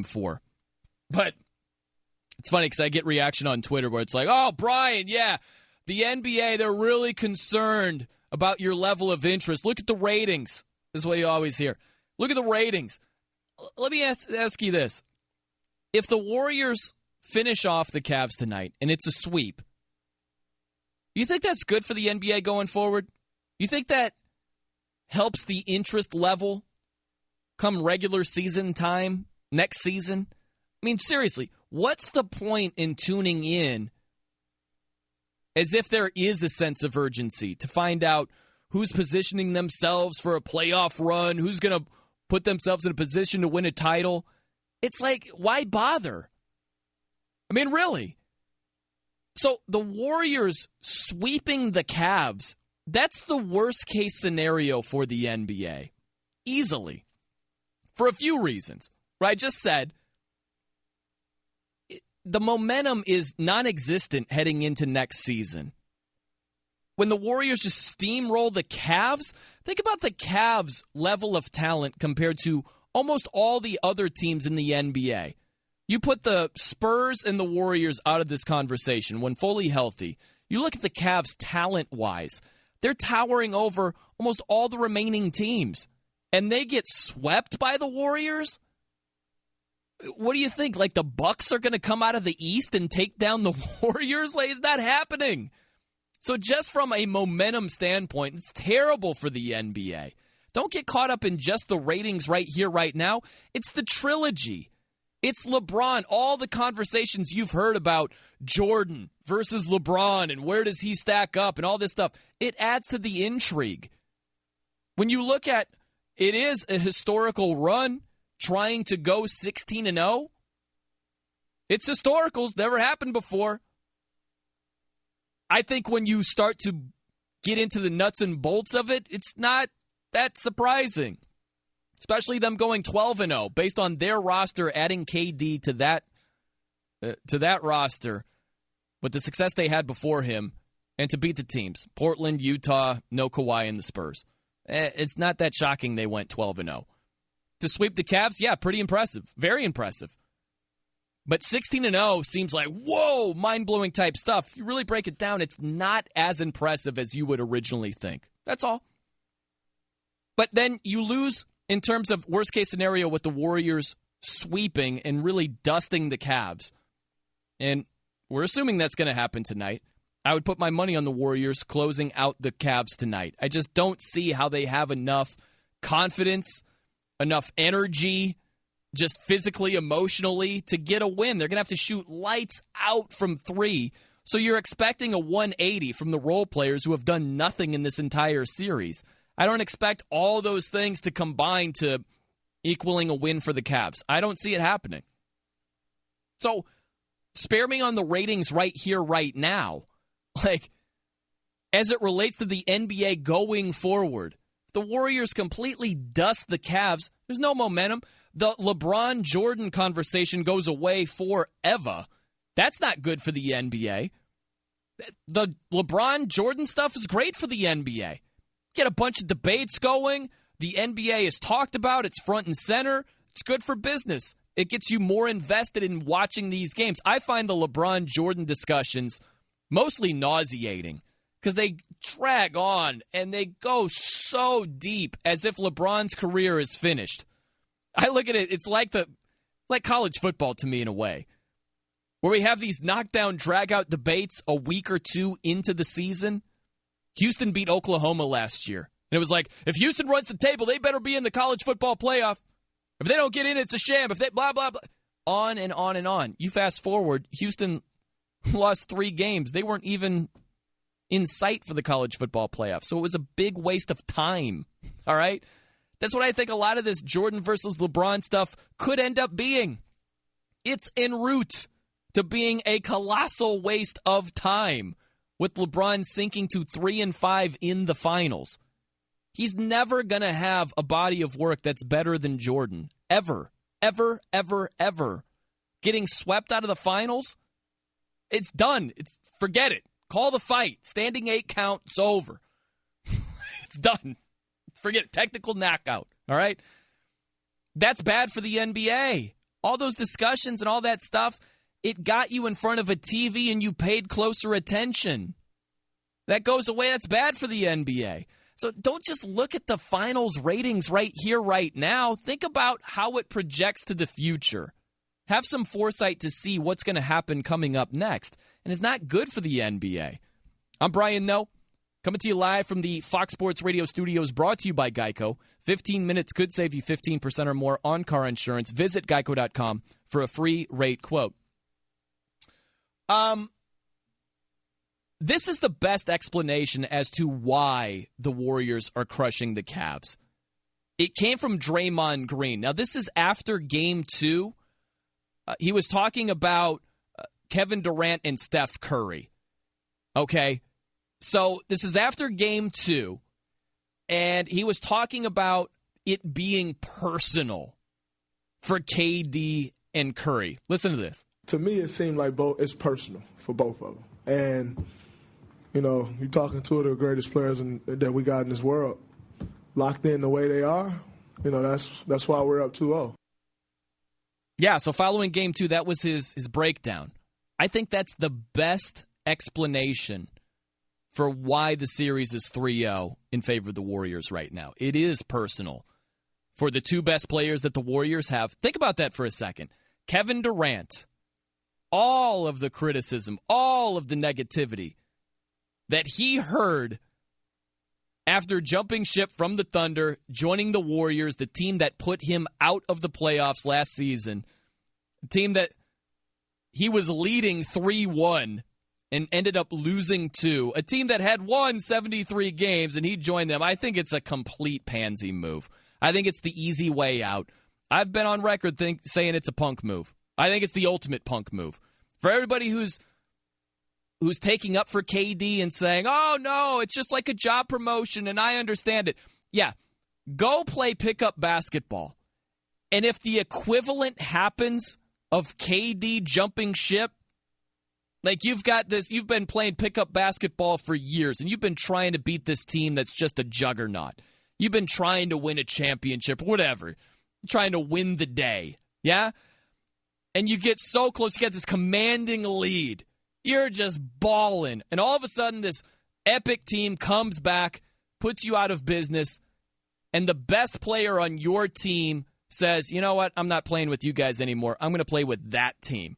4. But it's funny because I get reaction on Twitter where it's like, oh, Brian, yeah, the NBA, they're really concerned about your level of interest. Look at the ratings. This is what you always hear. Look at the ratings. Let me ask you this. If the Warriors finish off the Cavs tonight and it's a sweep, you think that's good for the NBA going forward? You think that helps the interest level come regular season time next season? I mean, seriously, what's the point in tuning in as if there is a sense of urgency to find out who's positioning themselves for a playoff run, who's going to put themselves in a position to win a title? It's like, why bother? I mean, really? So the Warriors sweeping the Cavs, that's the worst-case scenario for the NBA. Easily. For a few reasons. Right? I just said the momentum is non-existent heading into next season. When the Warriors just steamroll the Cavs, think about the Cavs' level of talent compared to almost all the other teams in the NBA. You put the Spurs and the Warriors out of this conversation when fully healthy. You look at the Cavs talent-wise. They're towering over almost all the remaining teams. And they get swept by the Warriors? What do you think? Like the Bucks are going to come out of the East and take down the Warriors? Like, it's not happening. So just from a momentum standpoint, it's terrible for the NBA. Don't get caught up in just the ratings right here, right now. It's the trilogy. It's LeBron. All the conversations you've heard about Jordan versus LeBron and where does he stack up and all this stuff, it adds to the intrigue. When you look at it is a historical run trying to go 16-0. It's historical. It's never happened before. I think when you start to get into the nuts and bolts of it, it's not that surprising. Especially them going 12-0 based on their roster, adding KD to that roster with the success they had before him and to beat the teams. Portland, Utah, no Kawhi, and the Spurs. It's not that shocking they went 12-0. To sweep the Cavs, yeah, pretty impressive. Very impressive. But 16-0 seems like, whoa, mind-blowing type stuff. If you really break it down, it's not as impressive as you would originally think. That's all. But then you lose in terms of worst-case scenario with the Warriors sweeping and really dusting the Cavs. And we're assuming that's going to happen tonight. I would put my money on the Warriors closing out the Cavs tonight. I just don't see how they have enough confidence, enough energy, just physically, emotionally, to get a win. They're going to have to shoot lights out from 3. So you're expecting a 180 from the role players who have done nothing in this entire series. I don't expect all those things to combine to equaling a win for the Cavs. I don't see it happening. So spare me on the ratings right here, right now. Like, as it relates to the NBA going forward, if the Warriors completely dust the Cavs, there's no momentum. The LeBron-Jordan conversation goes away forever. That's not good for the NBA. The LeBron-Jordan stuff is great for the NBA. Get a bunch of debates going. The NBA is talked about. It's front and center. It's good for business. It gets you more invested in watching these games. I find the LeBron-Jordan discussions mostly nauseating because they drag on and they go so deep as if LeBron's career is finished. I look at it, it's like college football to me in a way, where we have these knockdown, drag-out debates a week or two into the season. Houston beat Oklahoma last year. And it was like, if Houston runs the table, they better be in the college football playoff. If they don't get in, it's a sham. If they blah, blah, blah. On and on and on. You fast forward, Houston lost 3 games. They weren't even in sight for the college football playoff. So it was a big waste of time. All right? That's what I think a lot of this Jordan versus LeBron stuff could end up being. It's en route to being a colossal waste of time. with LeBron sinking to 3-5 in the finals. He's never going to have a body of work that's better than Jordan. Ever. Ever, ever, ever. Getting swept out of the finals? It's done. Forget it. Call the fight. Standing 8 count. It's over. It's done. Forget it. Technical knockout. All right? That's bad for the NBA. All those discussions and all that stuff, it got you in front of a TV and you paid closer attention. That goes away. That's bad for the NBA. So don't just look at the finals ratings right here, right now. Think about how it projects to the future. Have some foresight to see what's going to happen coming up next. And it's not good for the NBA. I'm Brian Noe, coming to you live from the Fox Sports Radio studios, brought to you by Geico. 15 minutes could save you 15% or more on car insurance. Visit geico.com for a free rate quote. This is the best explanation as to why the Warriors are crushing the Cavs. It came from Draymond Green. Now, this is after Game 2. He was talking about Kevin Durant and Steph Curry. Okay? So this is after Game 2, and he was talking about it being personal for KD and Curry. Listen to this. To me, it seemed like it's personal for both of them. And, you know, you're talking two of the greatest players that we got in this world. Locked in the way they are, you know, that's why we're up 2-0. Yeah, so following Game 2, that was his breakdown. I think that's the best explanation for why the series is 3-0 in favor of the Warriors right now. It is personal for the two best players that the Warriors have. Think about that for a second. Kevin Durant, all of the criticism, all of the negativity that he heard after jumping ship from the Thunder, joining the Warriors, the team that put him out of the playoffs last season, a team that he was leading 3-1 and ended up losing 2, a team that had won 73 games, and he joined them. I think it's a complete pansy move. I think it's the easy way out. I've been on record saying it's a punk move. I think it's the ultimate punk move. For everybody who's taking up for KD and saying, oh, no, it's just like a job promotion, and I understand it. Yeah, go play pickup basketball. And if the equivalent happens of KD jumping ship, like you've been playing pickup basketball for years, and you've been trying to beat this team that's just a juggernaut. You've been trying to win a championship, whatever. Trying to win the day, yeah? And you get so close, you get this commanding lead. You're just balling. And all of a sudden, this epic team comes back, puts you out of business, and the best player on your team says, you know what, I'm not playing with you guys anymore. I'm going to play with that team.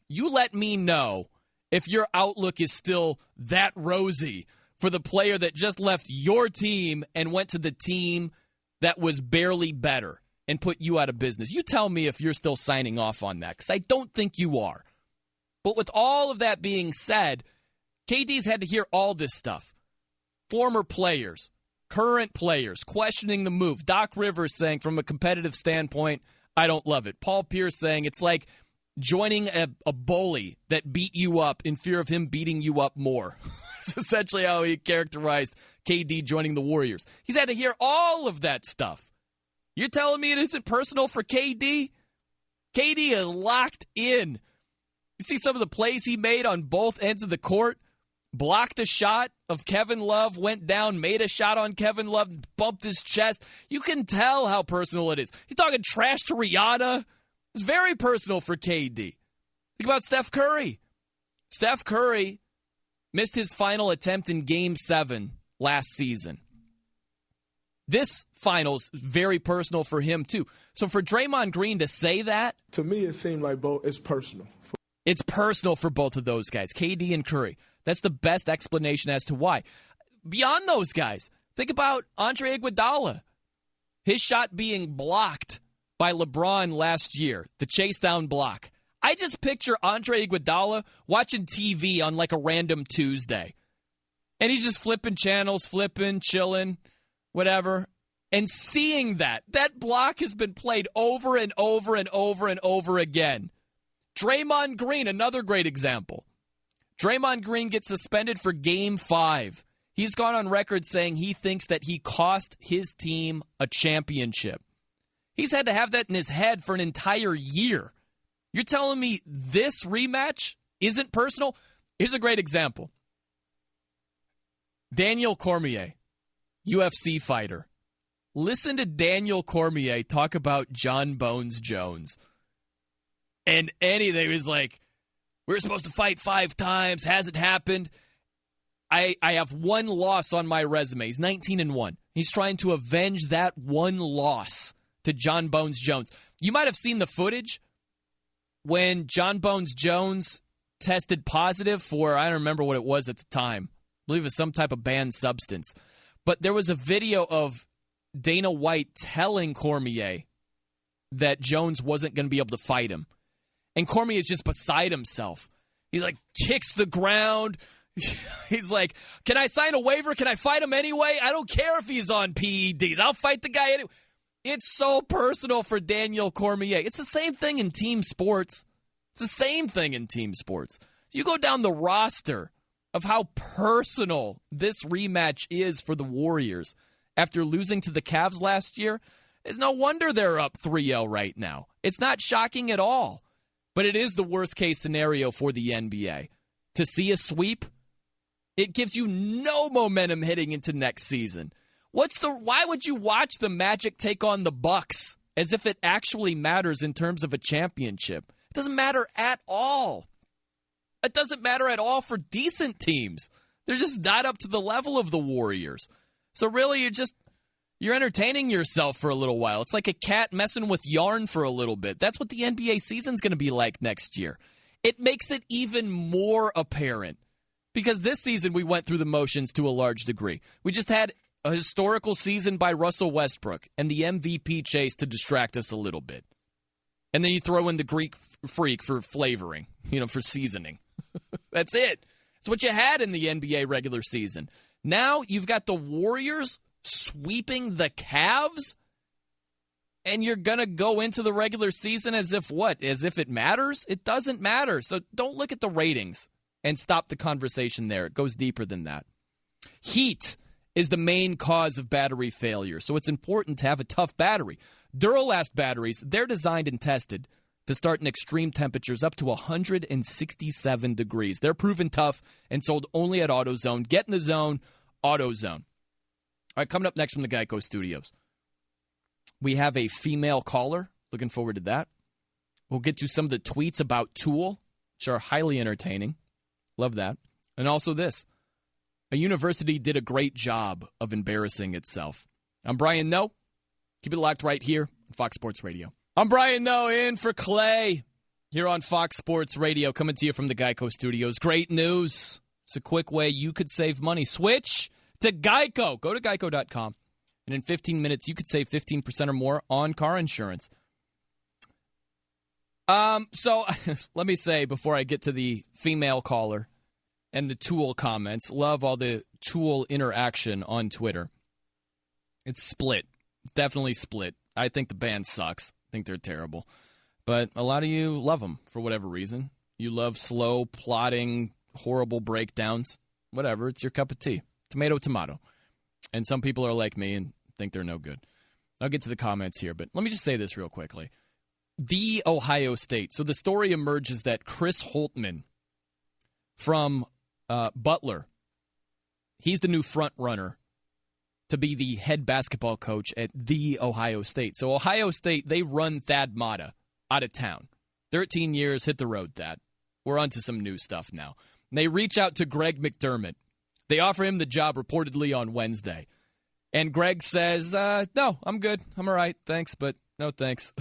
You let me know if your outlook is still that rosy for the player that just left your team and went to the team that was barely better and put you out of business. You tell me if you're still signing off on that, because I don't think you are. But with all of that being said, KD's had to hear all this stuff. Former players, current players, questioning the move. Doc Rivers saying, from a competitive standpoint, I don't love it. Paul Pierce saying it's like joining a bully that beat you up in fear of him beating you up more. It's essentially how he characterized KD joining the Warriors. He's had to hear all of that stuff. You're telling me it isn't personal for KD? KD is locked in. You see some of the plays he made on both ends of the court? Blocked a shot of Kevin Love, went down, made a shot on Kevin Love, bumped his chest. You can tell how personal it is. He's talking trash to Rihanna. It's very personal for KD. Think about Steph Curry. Steph Curry missed his final attempt in Game 7 last season. This finals is very personal for him, too. So for Draymond Green to say that, to me, it seemed like it's personal. It's personal for both of those guys, KD and Curry. That's the best explanation as to why. Beyond those guys, think about Andre Iguodala. His shot being blocked by LeBron last year, the chase down block. I just picture Andre Iguodala watching TV on like a random Tuesday. And he's just flipping channels, chilling, whatever. And seeing that block has been played over and over and over and over again. Draymond Green, another great example. Draymond Green gets suspended for Game 5. He's gone on record saying he thinks that he cost his team a championship. He's had to have that in his head for an entire year. You're telling me this rematch isn't personal? Here's a great example. Daniel Cormier, UFC fighter. Listen to Daniel Cormier talk about John Bones Jones. And anything was like, we're supposed to fight 5 times, hasn't happened. I have one loss on my resume. He's 19-1. He's trying to avenge that one loss to John Bones Jones. You might have seen the footage when John Bones Jones tested positive for, I don't remember what it was at the time. I believe it was some type of banned substance. But there was a video of Dana White telling Cormier that Jones wasn't going to be able to fight him. And Cormier is just beside himself. He's like, kicks the ground. He's like, can I sign a waiver? Can I fight him anyway? I don't care if he's on PEDs. I'll fight the guy anyway. It's so personal for Daniel Cormier. It's the same thing in team sports. It's the same thing in team sports. You go down the roster of how personal this rematch is for the Warriors after losing to the Cavs last year. It's no wonder they're up 3-0 right now. It's not shocking at all. But it is the worst-case scenario for the NBA. To see a sweep, it gives you no momentum heading into next season. Why would you watch the Magic take on the Bucks as if it actually matters in terms of a championship? It doesn't matter at all. It doesn't matter at all for decent teams. They're just not up to the level of the Warriors. So really, you're entertaining yourself for a little while. It's like a cat messing with yarn for a little bit. That's what the NBA season's going to be like next year. It makes it even more apparent because this season we went through the motions to a large degree. We just had a historical season by Russell Westbrook and the MVP chase to distract us a little bit. And then you throw in the Greek freak for flavoring, for seasoning. That's it. It's what you had in the NBA regular season. Now you've got the Warriors sweeping the Cavs, and you're going to go into the regular season as if what? As if it matters? It doesn't matter. So don't look at the ratings and stop the conversation there. It goes deeper than that. Heat is the main cause of battery failure, so it's important to have a tough battery. Duralast batteries, they're designed and tested to start in extreme temperatures up to 167 degrees. They're proven tough and sold only at AutoZone. Get in the zone, AutoZone. All right, coming up next from the Geico Studios, we have a female caller. Looking forward to that. We'll get to some of the tweets about Tool, which are highly entertaining. Love that. And also this. A university did a great job of embarrassing itself. I'm Brian Noe. Keep it locked right here on Fox Sports Radio. I'm Brian Noe in for Clay here on Fox Sports Radio, coming to you from the Geico Studios. Great news. It's a quick way you could save money. Switch to Geico. Go to geico.com, and in 15 minutes, you could save 15% or more on car insurance. So let me say, before I get to the female caller and the Tool comments, love all the Tool interaction on Twitter. It's split. It's definitely split. I think the band sucks. I think they're terrible. But a lot of you love them for whatever reason. You love slow, plodding, horrible breakdowns. Whatever. It's your cup of tea. Tomato, tomato. And some people are like me and think they're no good. I'll get to the comments here, but let me just say this real quickly. The Ohio State. So the story emerges that Chris Holtmann from Butler, he's the new front runner to be the head basketball coach at the Ohio State. So Ohio State, they run Thad Matta out of town. 13 years, hit the road, Thad. We're on to some new stuff now. And they reach out to Greg McDermott. They offer him the job reportedly on Wednesday. And Greg says, no, I'm good. I'm all right. Thanks, but no thanks.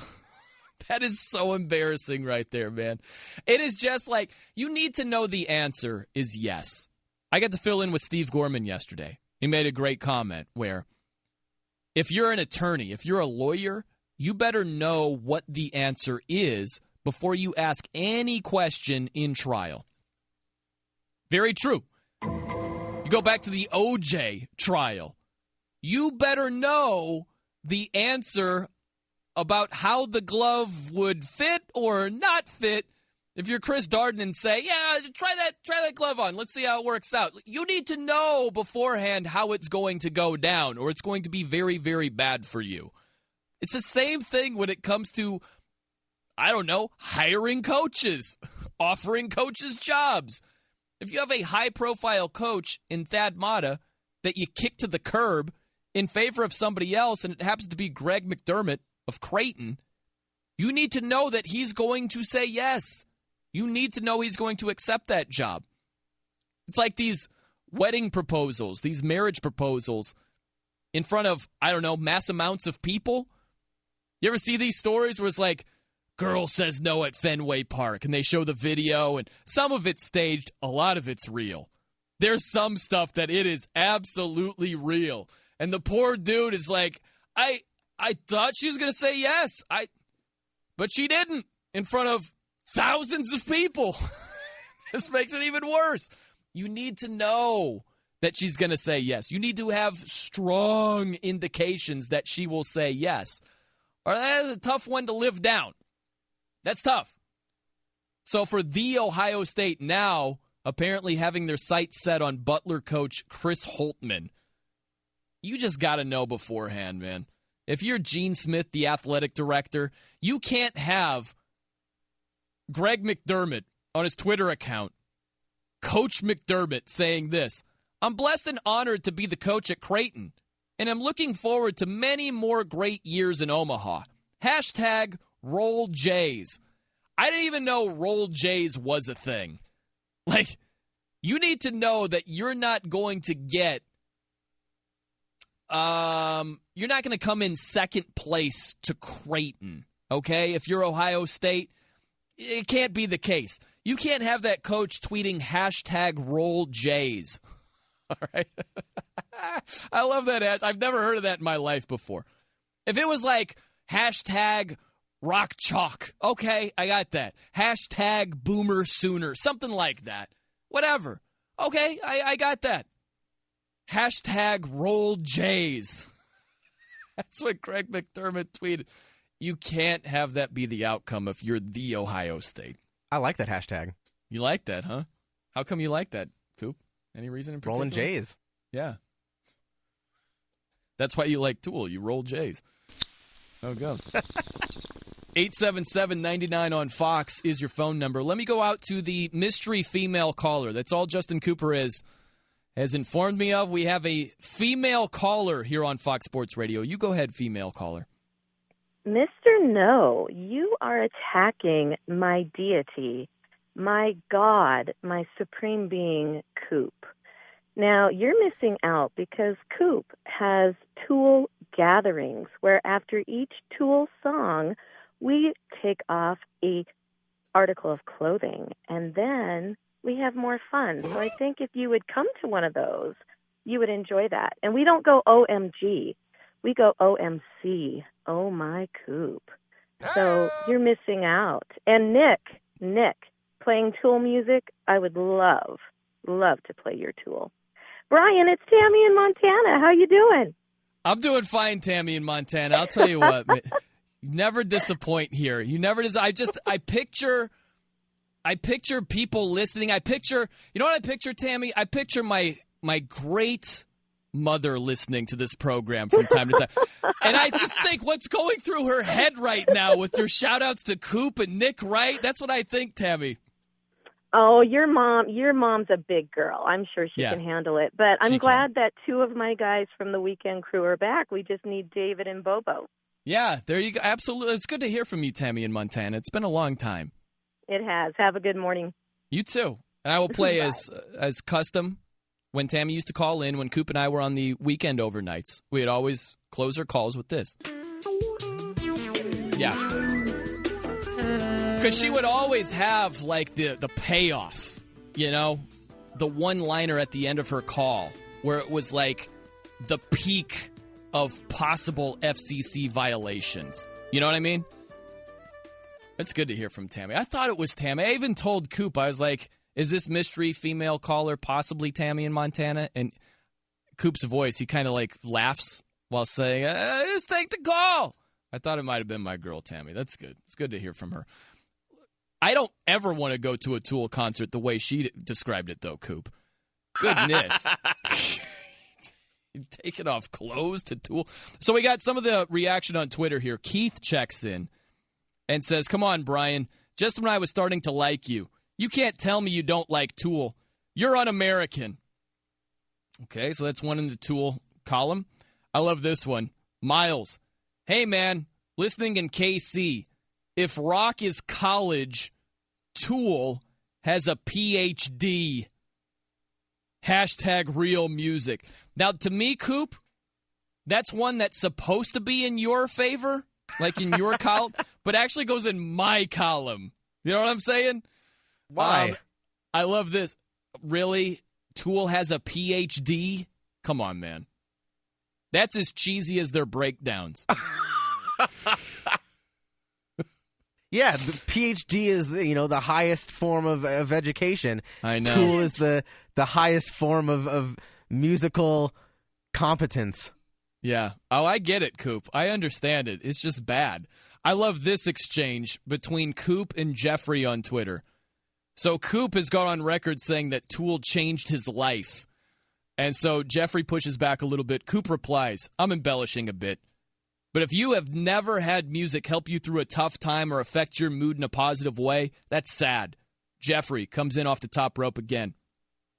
That is so embarrassing right there, man. It is just like, you need to know the answer is yes. I got to fill in with Steve Gorman yesterday. He made a great comment where if you're an attorney, if you're a lawyer, you better know what the answer is before you ask any question in trial. Very true. You go back to the OJ trial. You better know the answer about how the glove would fit or not fit If you're Chris Darden and say, yeah, try that glove on. Let's see how it works out. You need to know beforehand how it's going to go down, or it's going to be very, very bad for you. It's the same thing when it comes to, I don't know, hiring coaches, offering coaches jobs. If you have a high-profile coach in Thad Matta that you kick to the curb in favor of somebody else, and it happens to be Greg McDermott of Creighton, you need to know that he's going to say yes. You need to know he's going to accept that job. It's like these wedding proposals, these marriage proposals in front of, I don't know, mass amounts of people. You ever see these stories where it's like, girl says no at Fenway Park, and they show the video, and some of it's staged, a lot of it's real. There's some stuff that it is absolutely real. And the poor dude is like, I thought she was going to say yes, but she didn't in front of thousands of people. This makes it even worse. You need to know that she's going to say yes. You need to have strong indications that she will say yes. Or that's a tough one to live down. That's tough. So for The Ohio State now, apparently having their sights set on Butler coach Chris Holtmann, you just got to know beforehand, man. If you're Gene Smith, the athletic director, you can't have Greg McDermott on his Twitter account, Coach McDermott, saying this: I'm blessed and honored to be the coach at Creighton, and I'm looking forward to many more great years in Omaha. Hashtag Roll Jays. I didn't even know Roll Jays was a thing. Like, you need to know that you're not going to get, you're not going to come in second place to Creighton, okay? If you're Ohio State, it can't be the case. You can't have that coach tweeting hashtag Roll Jays. All right? I love that. I've never heard of that in my life before. If it was like hashtag Rock Chalk, okay, I got that. Hashtag Boomer Sooner, something like that. Whatever. Okay, I got that. Hashtag Roll Jays. That's what Greg McDermott tweeted. You can't have that be the outcome if you're The Ohio State. I like that hashtag. You like that, huh? How come you like that, Coop? Any reason in particular? Rolling Jays. Yeah. That's why you like Tool. You roll Jays. So it goes. 877-99 on Fox is your phone number. Let me go out to the mystery female caller. That's all Justin Cooper has informed me of. We have a female caller here on Fox Sports Radio. You go ahead, female caller. Mr. Noe, you are attacking my deity, my God, my supreme being, Coop. Now, you're missing out because Coop has Tool gatherings where after each Tool song, we take off a article of clothing, and then we have more fun. So I think if you would come to one of those, you would enjoy that. And we don't go OMG. We go OMC. Oh, my Coop. So you're missing out. And Nick, playing Tool music, I would love to play your Tool. Brian, it's Tammy in Montana. How you doing? I'm doing fine, Tammy in Montana. I'll tell you what. You never disappoint here. You never I picture people listening. You know what I picture, Tammy? I picture my great mother listening to this program from time to time. And I just think what's going through her head right now with your shout-outs to Coop and Nick Wright. That's what I think, Tammy. Oh, your mom's a big girl. I'm sure she can handle it. But I'm glad that two of my guys from the weekend crew are back. We just need David and Bobo. Yeah, there you go. Absolutely. It's good to hear from you, Tammy in Montana. It's been a long time. It has. Have a good morning. You too. And I will play as custom when Tammy used to call in when Coop and I were on the weekend overnights. We'd always close our calls with this. Yeah. Because she would always have, like, the payoff, you know, the one-liner at the end of her call where it was, like, the peak of possible FCC violations. You know what I mean? It's good to hear from Tammy. I thought it was Tammy. I even told Coop, I was like, is this mystery female caller possibly Tammy in Montana? And Coop's voice, he kind of, like, laughs while saying, just take the call. I thought it might have been my girl, Tammy. That's good. It's good to hear from her. I don't ever want to go to a Tool concert the way she described it, though, Coop. Goodness. Taking off clothes to Tool. So we got some of the reaction on Twitter here. Keith checks in and says, come on, Brian. Just when I was starting to like you, you can't tell me you don't like Tool. You're un-American. Okay, so that's one in the Tool column. I love this one. Miles. Hey, man, listening in KC. If rock is college, Tool has a PhD. Hashtag real music. Now, to me, Coop, that's one that's supposed to be in your favor, like in your column, but actually goes in my column. You know what I'm saying? Why? I love this. Really? Tool has a PhD? Come on, man. That's as cheesy as their breakdowns. Yeah, the PhD is the highest form of education. I know. Tool is the highest form of musical competence. Yeah. Oh, I get it, Coop. I understand it. It's just bad. I love this exchange between Coop and Jeffrey on Twitter. So Coop has gone on record saying that Tool changed his life. And so Jeffrey pushes back a little bit. Coop replies, I'm embellishing a bit. But if you have never had music help you through a tough time or affect your mood in a positive way, that's sad. Jeffrey comes in off the top rope again.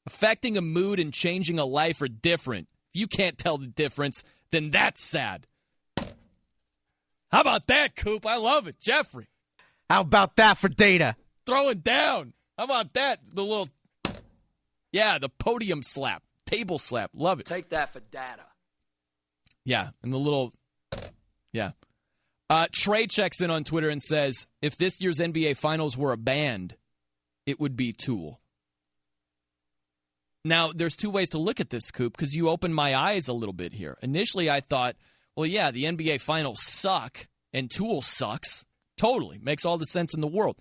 Affecting a mood and changing a life are different. If you can't tell the difference, then that's sad. How about that, Coop? I love it. Jeffrey. How about that for data? Throwing down. How about that? The little, the podium slap, table slap. Love it. Take that for data. Yeah, and the little... Yeah. Trey checks in on Twitter and says, if this year's NBA Finals were a band, it would be Tool. Now, there's two ways to look at this, Coop, because you opened my eyes a little bit here. Initially, I thought, well, yeah, the NBA Finals suck, and Tool sucks. Totally. Makes all the sense in the world.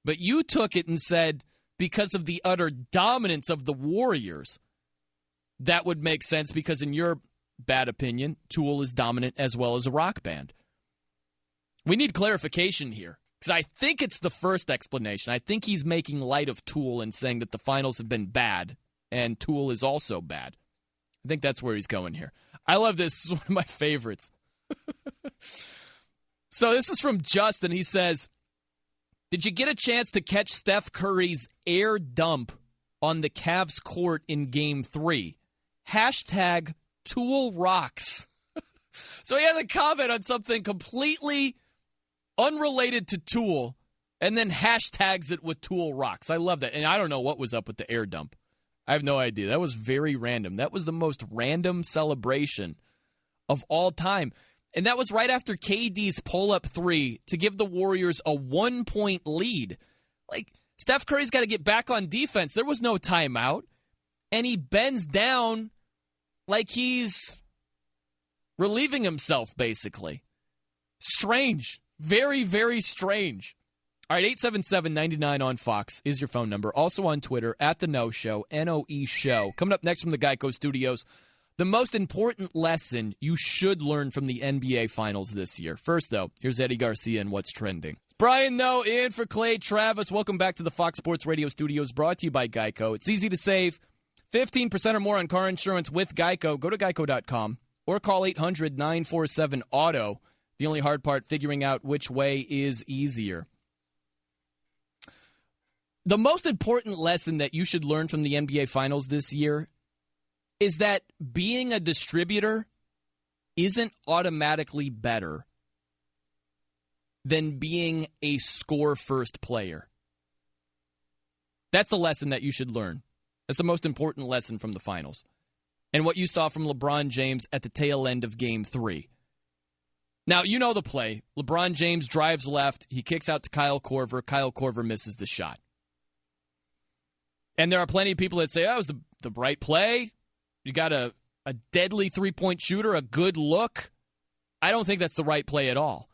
But you took it and said, because of the utter dominance of the Warriors, that would make sense because in your bad opinion, Tool is dominant as well as a rock band. We need clarification here because I think it's the first explanation. I think he's making light of Tool and saying that the finals have been bad and Tool is also bad. I think that's where he's going here. I love this. This is one of my favorites. So this is from Justin. He says, did you get a chance to catch Steph Curry's air dump on the Cavs court in Game 3? Hashtag Tool rocks. So he has a comment on something completely unrelated to Tool and then hashtags it with Tool rocks. I love that. And I don't know what was up with the air dump. I have no idea. That was very random. That was the most random celebration of all time. And that was right after KD's pull-up three to give the Warriors a 1-point lead. Like, Steph Curry's got to get back on defense. There was no timeout. And he bends down like he's relieving himself, basically. Strange. Very, very strange. All right, 877-99 on Fox is your phone number. Also on Twitter, at The Noe Show, N-O-E Show. Coming up next from the Geico Studios, the most important lesson you should learn from the NBA Finals this year. First, though, here's Eddie Garcia and What's Trending. Brian Noe in for Clay Travis. Welcome back to the Fox Sports Radio studios, brought to you by Geico. It's easy to save 15% or more on car insurance with Geico. Go to geico.com or call 800-947-AUTO. The only hard part, figuring out which way is easier. The most important lesson that you should learn from the NBA Finals this year is that being a distributor isn't automatically better than being a score-first player. That's the lesson that you should learn. That's the most important lesson from the finals. And what you saw from LeBron James at the tail end of Game 3. Now, you know the play. LeBron James drives left. He kicks out to Kyle Korver. Kyle Korver misses the shot. And there are plenty of people that say, oh, that was the right play. You got a deadly three-point shooter, a good look. I don't think that's the right play at all.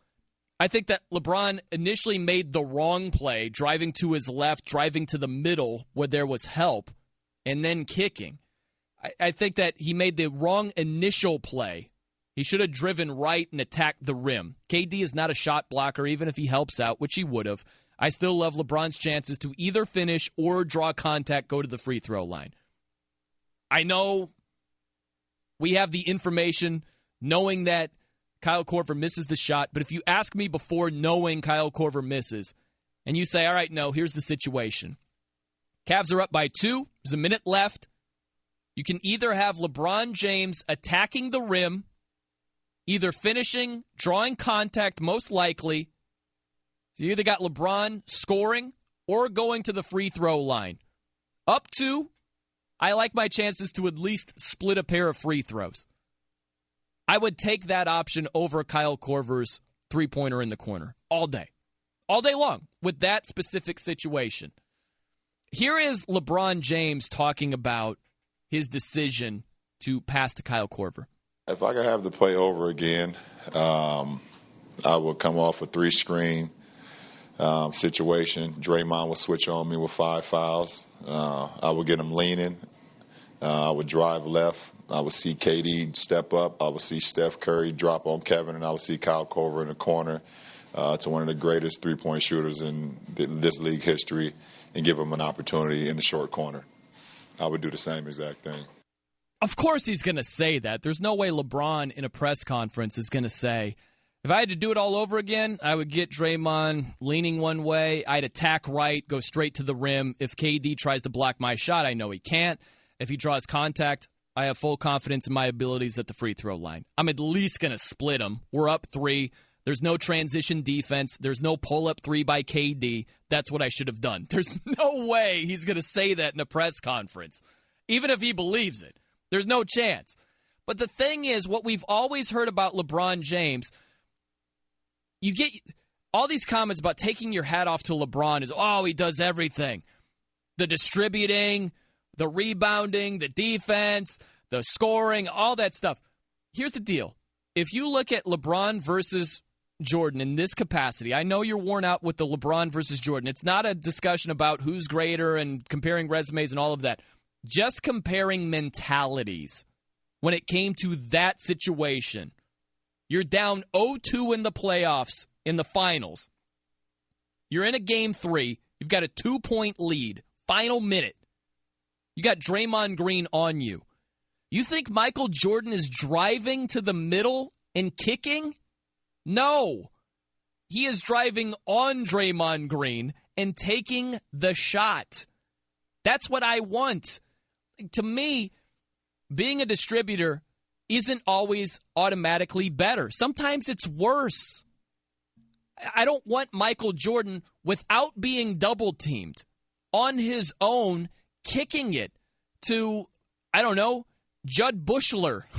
I think that LeBron initially made the wrong play, driving to his left, driving to the middle where there was help, and then kicking. I think that he made the wrong initial play. He should have driven right and attacked the rim. KD is not a shot blocker, even if he helps out, which he would have. I still love LeBron's chances to either finish or draw contact, go to the free throw line. I know we have the information knowing that Kyle Korver misses the shot, but if you ask me before knowing Kyle Korver misses, and you say, all right, no, here's the situation. Cavs are up by 2. There's a minute left. You can either have LeBron James attacking the rim, either finishing, drawing contact, most likely. So you either got LeBron scoring or going to the free throw line. Up 2, I like my chances to at least split a pair of free throws. I would take that option over Kyle Korver's three-pointer in the corner all day long with that specific situation. Here is LeBron James talking about his decision to pass to Kyle Korver. If I could have the play over again, I would come off a 3-screen situation. Draymond would switch on me with 5 fouls. I would get him leaning. I would drive left. I would see KD step up. I would see Steph Curry drop on Kevin, and I would see Kyle Korver in the corner to one of the greatest three-point shooters in this league history and give him an opportunity in the short corner. I would do the same exact thing. Of course he's going to say that. There's no way LeBron in a press conference is going to say, if I had to do it all over again, I would get Draymond leaning one way. I'd attack right, go straight to the rim. If KD tries to block my shot, I know he can't. If he draws contact, I have full confidence in my abilities at the free throw line. I'm at least going to split him. We're up 3. There's no transition defense. There's no pull-up 3 by KD. That's what I should have done. There's no way he's going to say that in a press conference, even if he believes it. There's no chance. But the thing is, what we've always heard about LeBron James, you get all these comments about taking your hat off to LeBron is, oh, he does everything. The distributing, the rebounding, the defense, the scoring, all that stuff. Here's the deal. If you look at LeBron versus Jordan in this capacity, I know you're worn out with the LeBron versus Jordan. It's not a discussion about who's greater and comparing resumes and all of that. Just comparing mentalities when it came to that situation. You're down 0-2 in the playoffs in the finals. You're in a game 3. You've got a 2-point lead. Final minute. You got Draymond Green on you. You think Michael Jordan is driving to the middle and kicking? No. He is driving on Draymond Green and taking the shot. That's what I want. To me, being a distributor isn't always automatically better. Sometimes it's worse. I don't want Michael Jordan, without being double-teamed, on his own, kicking it to, I don't know, Judd Bushler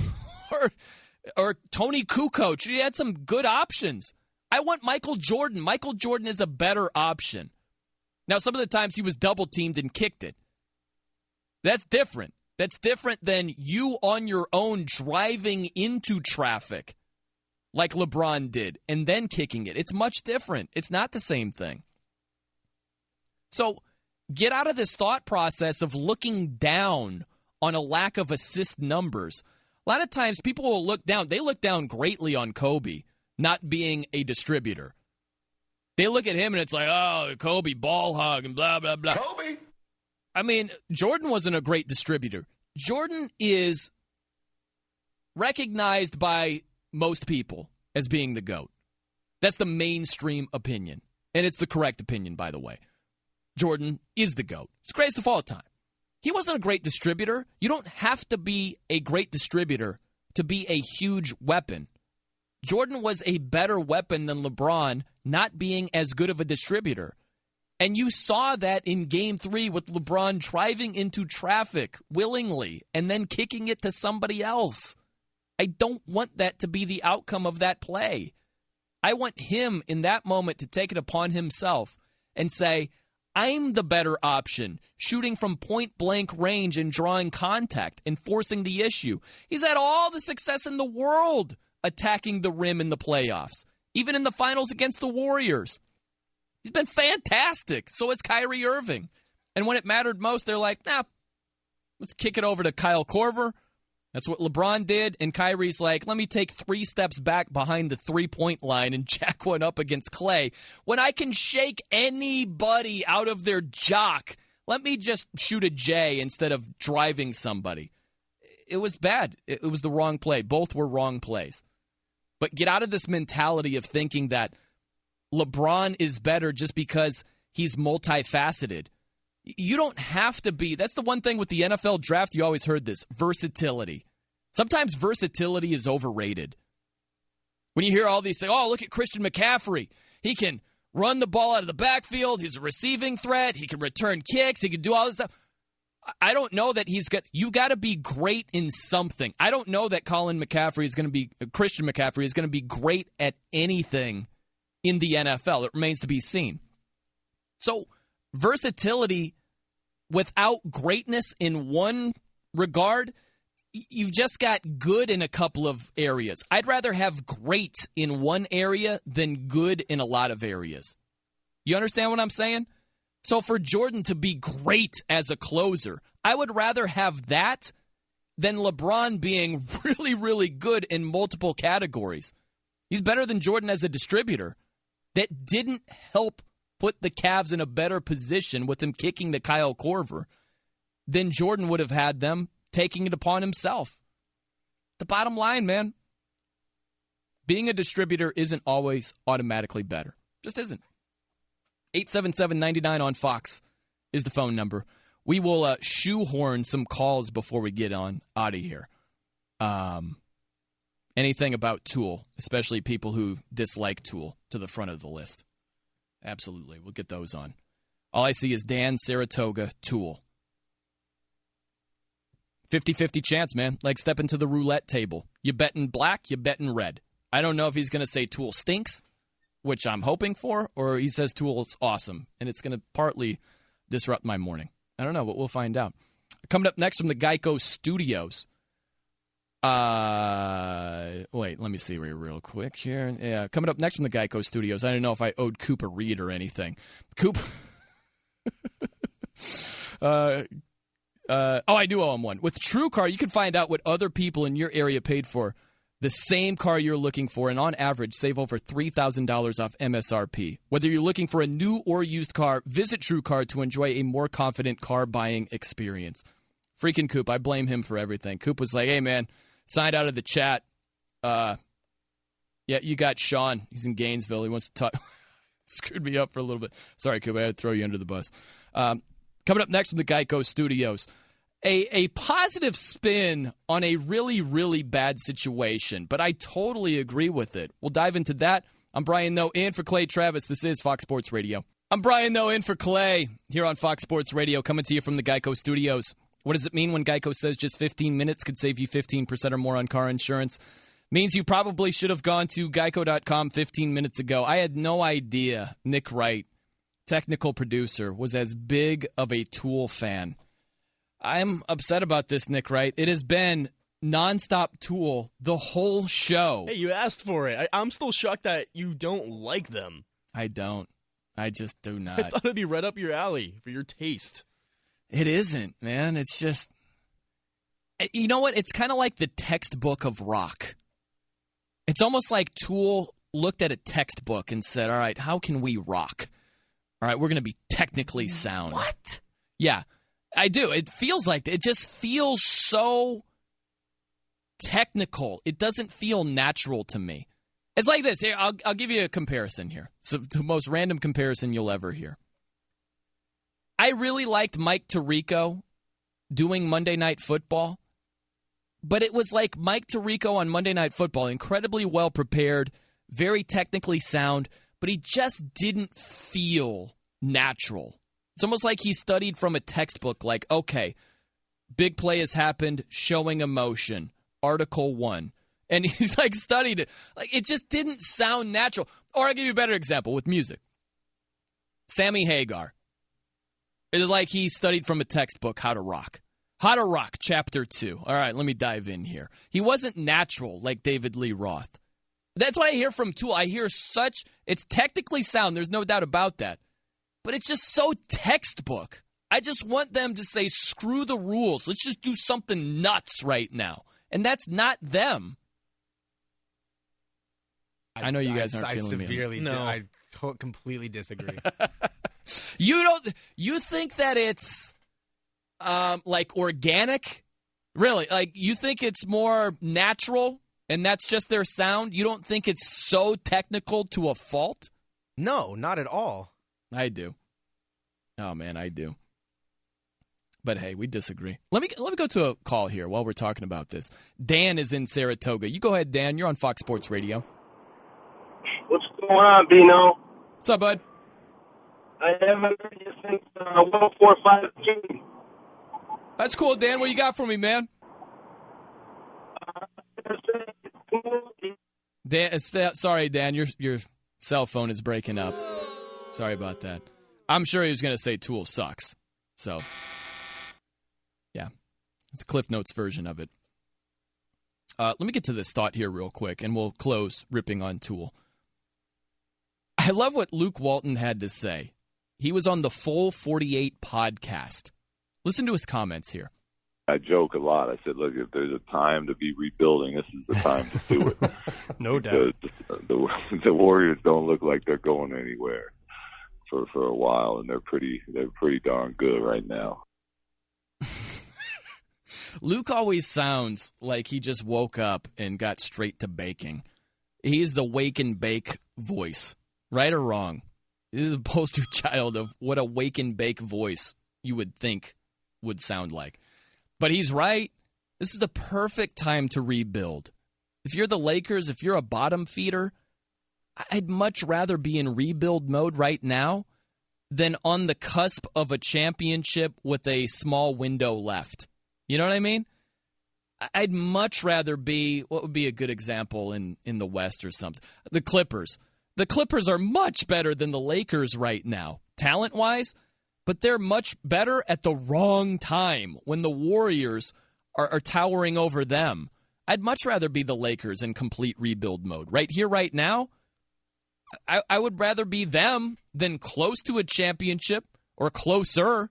or Tony Kukoc. He had some good options. I want Michael Jordan. Michael Jordan is a better option. Now, some of the times he was double-teamed and kicked it. That's different. That's different than you on your own driving into traffic like LeBron did and then kicking it. It's much different. It's not the same thing. So get out of this thought process of looking down on a lack of assist numbers. A lot of times people will look down. They look down greatly on Kobe not being a distributor. They look at him and it's like, oh, Kobe, ball hog and blah, blah, blah. Kobe! I mean, Jordan wasn't a great distributor. Jordan is recognized by most people as being the GOAT. That's the mainstream opinion. And it's the correct opinion, by the way. Jordan is the GOAT. He's the greatest of all time. He wasn't a great distributor. You don't have to be a great distributor to be a huge weapon. Jordan was a better weapon than LeBron, not being as good of a distributor. And you saw that in Game 3 with LeBron driving into traffic willingly and then kicking it to somebody else. I don't want that to be the outcome of that play. I want him in that moment to take it upon himself and say, I'm the better option, shooting from point-blank range and drawing contact and forcing the issue. He's had all the success in the world attacking the rim in the playoffs, even in the finals against the Warriors. He's been fantastic. So is Kyrie Irving. And when it mattered most, they're like, nah, let's kick it over to Kyle Korver. That's what LeBron did, and Kyrie's like, let me take 3 steps back behind the three-point line and jack one up against Clay. When I can shake anybody out of their jock, let me just shoot a J instead of driving somebody. It was bad. It was the wrong play. Both were wrong plays. But get out of this mentality of thinking that LeBron is better just because he's multifaceted. You don't have to be. That's the one thing with the NFL draft. You always heard this, versatility. Sometimes versatility is overrated. When you hear all these things, oh, look at Christian McCaffrey. He can run the ball out of the backfield. He's a receiving threat. He can return kicks. He can do all this stuff. I don't know that you got to be great in something. I don't know that Christian McCaffrey is going to be great at anything in the NFL. It remains to be seen. So versatility without greatness in one regard, you've just got good in a couple of areas. I'd rather have great in one area than good in a lot of areas. You understand what I'm saying? So for Jordan to be great as a closer, I would rather have that than LeBron being really, really good in multiple categories. He's better than Jordan as a distributor. That didn't help put the Cavs in a better position with him kicking to Kyle Korver than Jordan would have had them taking it upon himself. The bottom line, man, being a distributor isn't always automatically better. Just isn't. 877-99 on Fox is the phone number. We will shoehorn some calls before we get out of here. Anything about Tool, especially people who dislike Tool, to the front of the list. Absolutely. We'll get those on. All I see is Dan, Saratoga, Tool. 50-50 chance, man. Like stepping to the roulette table. You betting black, you betting red. I don't know if he's going to say Tool stinks, which I'm hoping for, or he says Tool's awesome, and it's going to partly disrupt my morning. I don't know, but we'll find out. Coming up next from the Geico Studios. Wait, let me see real quick here. Yeah, coming up next from the Geico Studios. I don't know if I owed Coop a read or anything. Coop. I do owe him one. With TrueCar, you can find out what other people in your area paid for the same car you're looking for, and on average, save over $3,000 off MSRP. Whether you're looking for a new or used car, visit TrueCar to enjoy a more confident car buying experience. Freaking Coop, I blame him for everything. Coop was like, hey, man, signed out of the chat. Yeah, you got Sean. He's in Gainesville. He wants to talk. Screwed me up for a little bit. Sorry, Coop, I had to throw you under the bus. Coming up next from the Geico Studios. A positive spin on a really, really bad situation, but I totally agree with it. We'll dive into that. I'm Brian Noe, in for Clay Travis. This is Fox Sports Radio. I'm Brian Noe, in for Clay, here on Fox Sports Radio, coming to you from the Geico Studios. What does it mean when Geico says just 15 minutes could save you 15% or more on car insurance? Means you probably should have gone to geico.com 15 minutes ago. I had no idea Nick Wright, technical producer, was as big of a Tool fan. I'm upset about this, Nick Wright. It has been nonstop Tool the whole show. Hey, you asked for it. I'm still shocked that you don't like them. I don't. I just do not. I thought it'd be right up your alley for your taste. It isn't, man. It's just, you know what? It's kind of like the textbook of rock. It's almost like Tool looked at a textbook and said, all right, how can we rock? All right, we're going to be technically sound. What? Yeah. I do. It feels like it just feels so technical. It doesn't feel natural to me. It's like this. Here, I'll give you a comparison here. It's the most random comparison you'll ever hear. I really liked Mike Tirico doing Monday Night Football, but it was like Mike Tirico on Monday Night Football, incredibly well prepared, very technically sound, but he just didn't feel natural. It's almost like he studied from a textbook, like, okay, big play has happened, showing emotion, Article 1. And he's like studied it. Like, it just didn't sound natural. Or I'll give you a better example with music. Sammy Hagar. It's like he studied from a textbook, How to Rock. How to Rock, Chapter 2. All right, let me dive in here. He wasn't natural like David Lee Roth. That's what I hear from Tool. I hear it's technically sound. There's no doubt about that. But it's just so textbook. I just want them to say, screw the rules. Let's just do something nuts right now. and that's not them. I know you guys aren't feeling me. No, I completely disagree. You think that it's like organic? Really? Like you think it's more natural and that's just their sound? You don't think it's so technical to a fault? No, not at all. I do. Oh man, I do. But hey, we disagree. Let me go to a call here while we're talking about this. Dan is in Saratoga. You go ahead, Dan. You're on Fox Sports Radio. What's going on, Bino? What's up, bud? I haven't heard you since 145 June. That's cool, Dan. What you got for me, man? Dan, sorry, Dan. Your cell phone is breaking up. Sorry about that. I'm sure he was going to say Tool sucks. So, yeah. It's the Cliff Notes version of it. Let me get to this thought here real quick, and we'll close ripping on Tool. I love what Luke Walton had to say. He was on the Full 48 podcast. Listen to his comments here. I joke a lot. I said, look, if there's a time to be rebuilding, this is the time to do it. No doubt. The Warriors don't look like they're going anywhere for a while, and they're pretty darn good right now. Luke always sounds like he just woke up and got straight to baking. He's the wake and bake voice, right or wrong. This is a poster child of what a wake and bake voice you would think would sound like. But he's right. This is the perfect time to rebuild. If you're the Lakers, if you're a bottom feeder, I'd much rather be in rebuild mode right now than on the cusp of a championship with a small window left. You know what I mean? I'd much rather be, what would be a good example in the West or something? The Clippers. The Clippers are much better than the Lakers right now, talent-wise, but they're much better at the wrong time when the Warriors are towering over them. I'd much rather be the Lakers in complete rebuild mode. Right here, right now, I would rather be them than close to a championship or closer,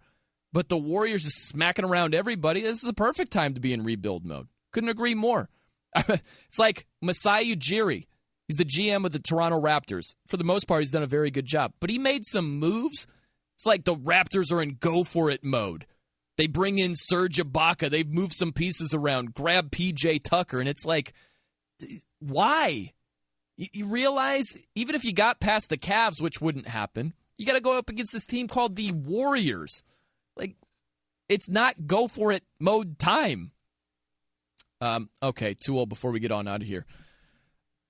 but the Warriors is smacking around everybody. This is the perfect time to be in rebuild mode. Couldn't agree more. It's like Masai Ujiri. He's the GM of the Toronto Raptors. For the most part, he's done a very good job. But he made some moves. It's like the Raptors are in go-for-it mode. They bring in Serge Ibaka. They've moved some pieces around, grab P.J. Tucker, and it's like, why? You realize, even if you got past the Cavs, which wouldn't happen, you got to go up against this team called the Warriors. Like, it's not go-for-it mode time. Okay, Tool, before we get on out of here.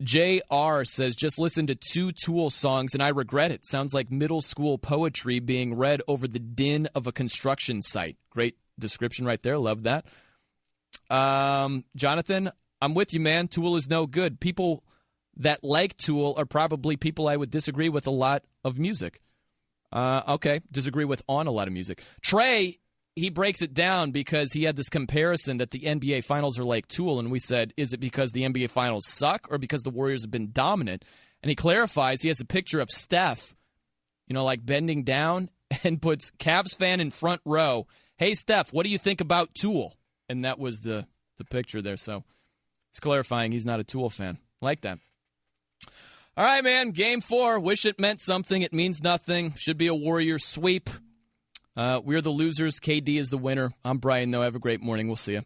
JR says, just listen to 2 Tool songs and I regret it. Sounds like middle school poetry being read over the din of a construction site. Great description right there. Love that. Jonathan, I'm with you, man. Tool is no good. People that like Tool are probably people I would disagree with a lot of music. Okay, disagree with on a lot of music. Trey, he breaks it down because he had this comparison that the NBA Finals are like Tool, and we said, is it because the NBA Finals suck or because the Warriors have been dominant? And he clarifies, he has a picture of Steph, like bending down and puts Cavs fan in front row. Hey, Steph, what do you think about Tool? And that was the picture there. So he's clarifying he's not a Tool fan. Like that. All right, man, Game 4. Wish it meant something. It means nothing. Should be a Warriors sweep. We're the losers. KD is the winner. I'm Brian Noe. Have a great morning. We'll see you.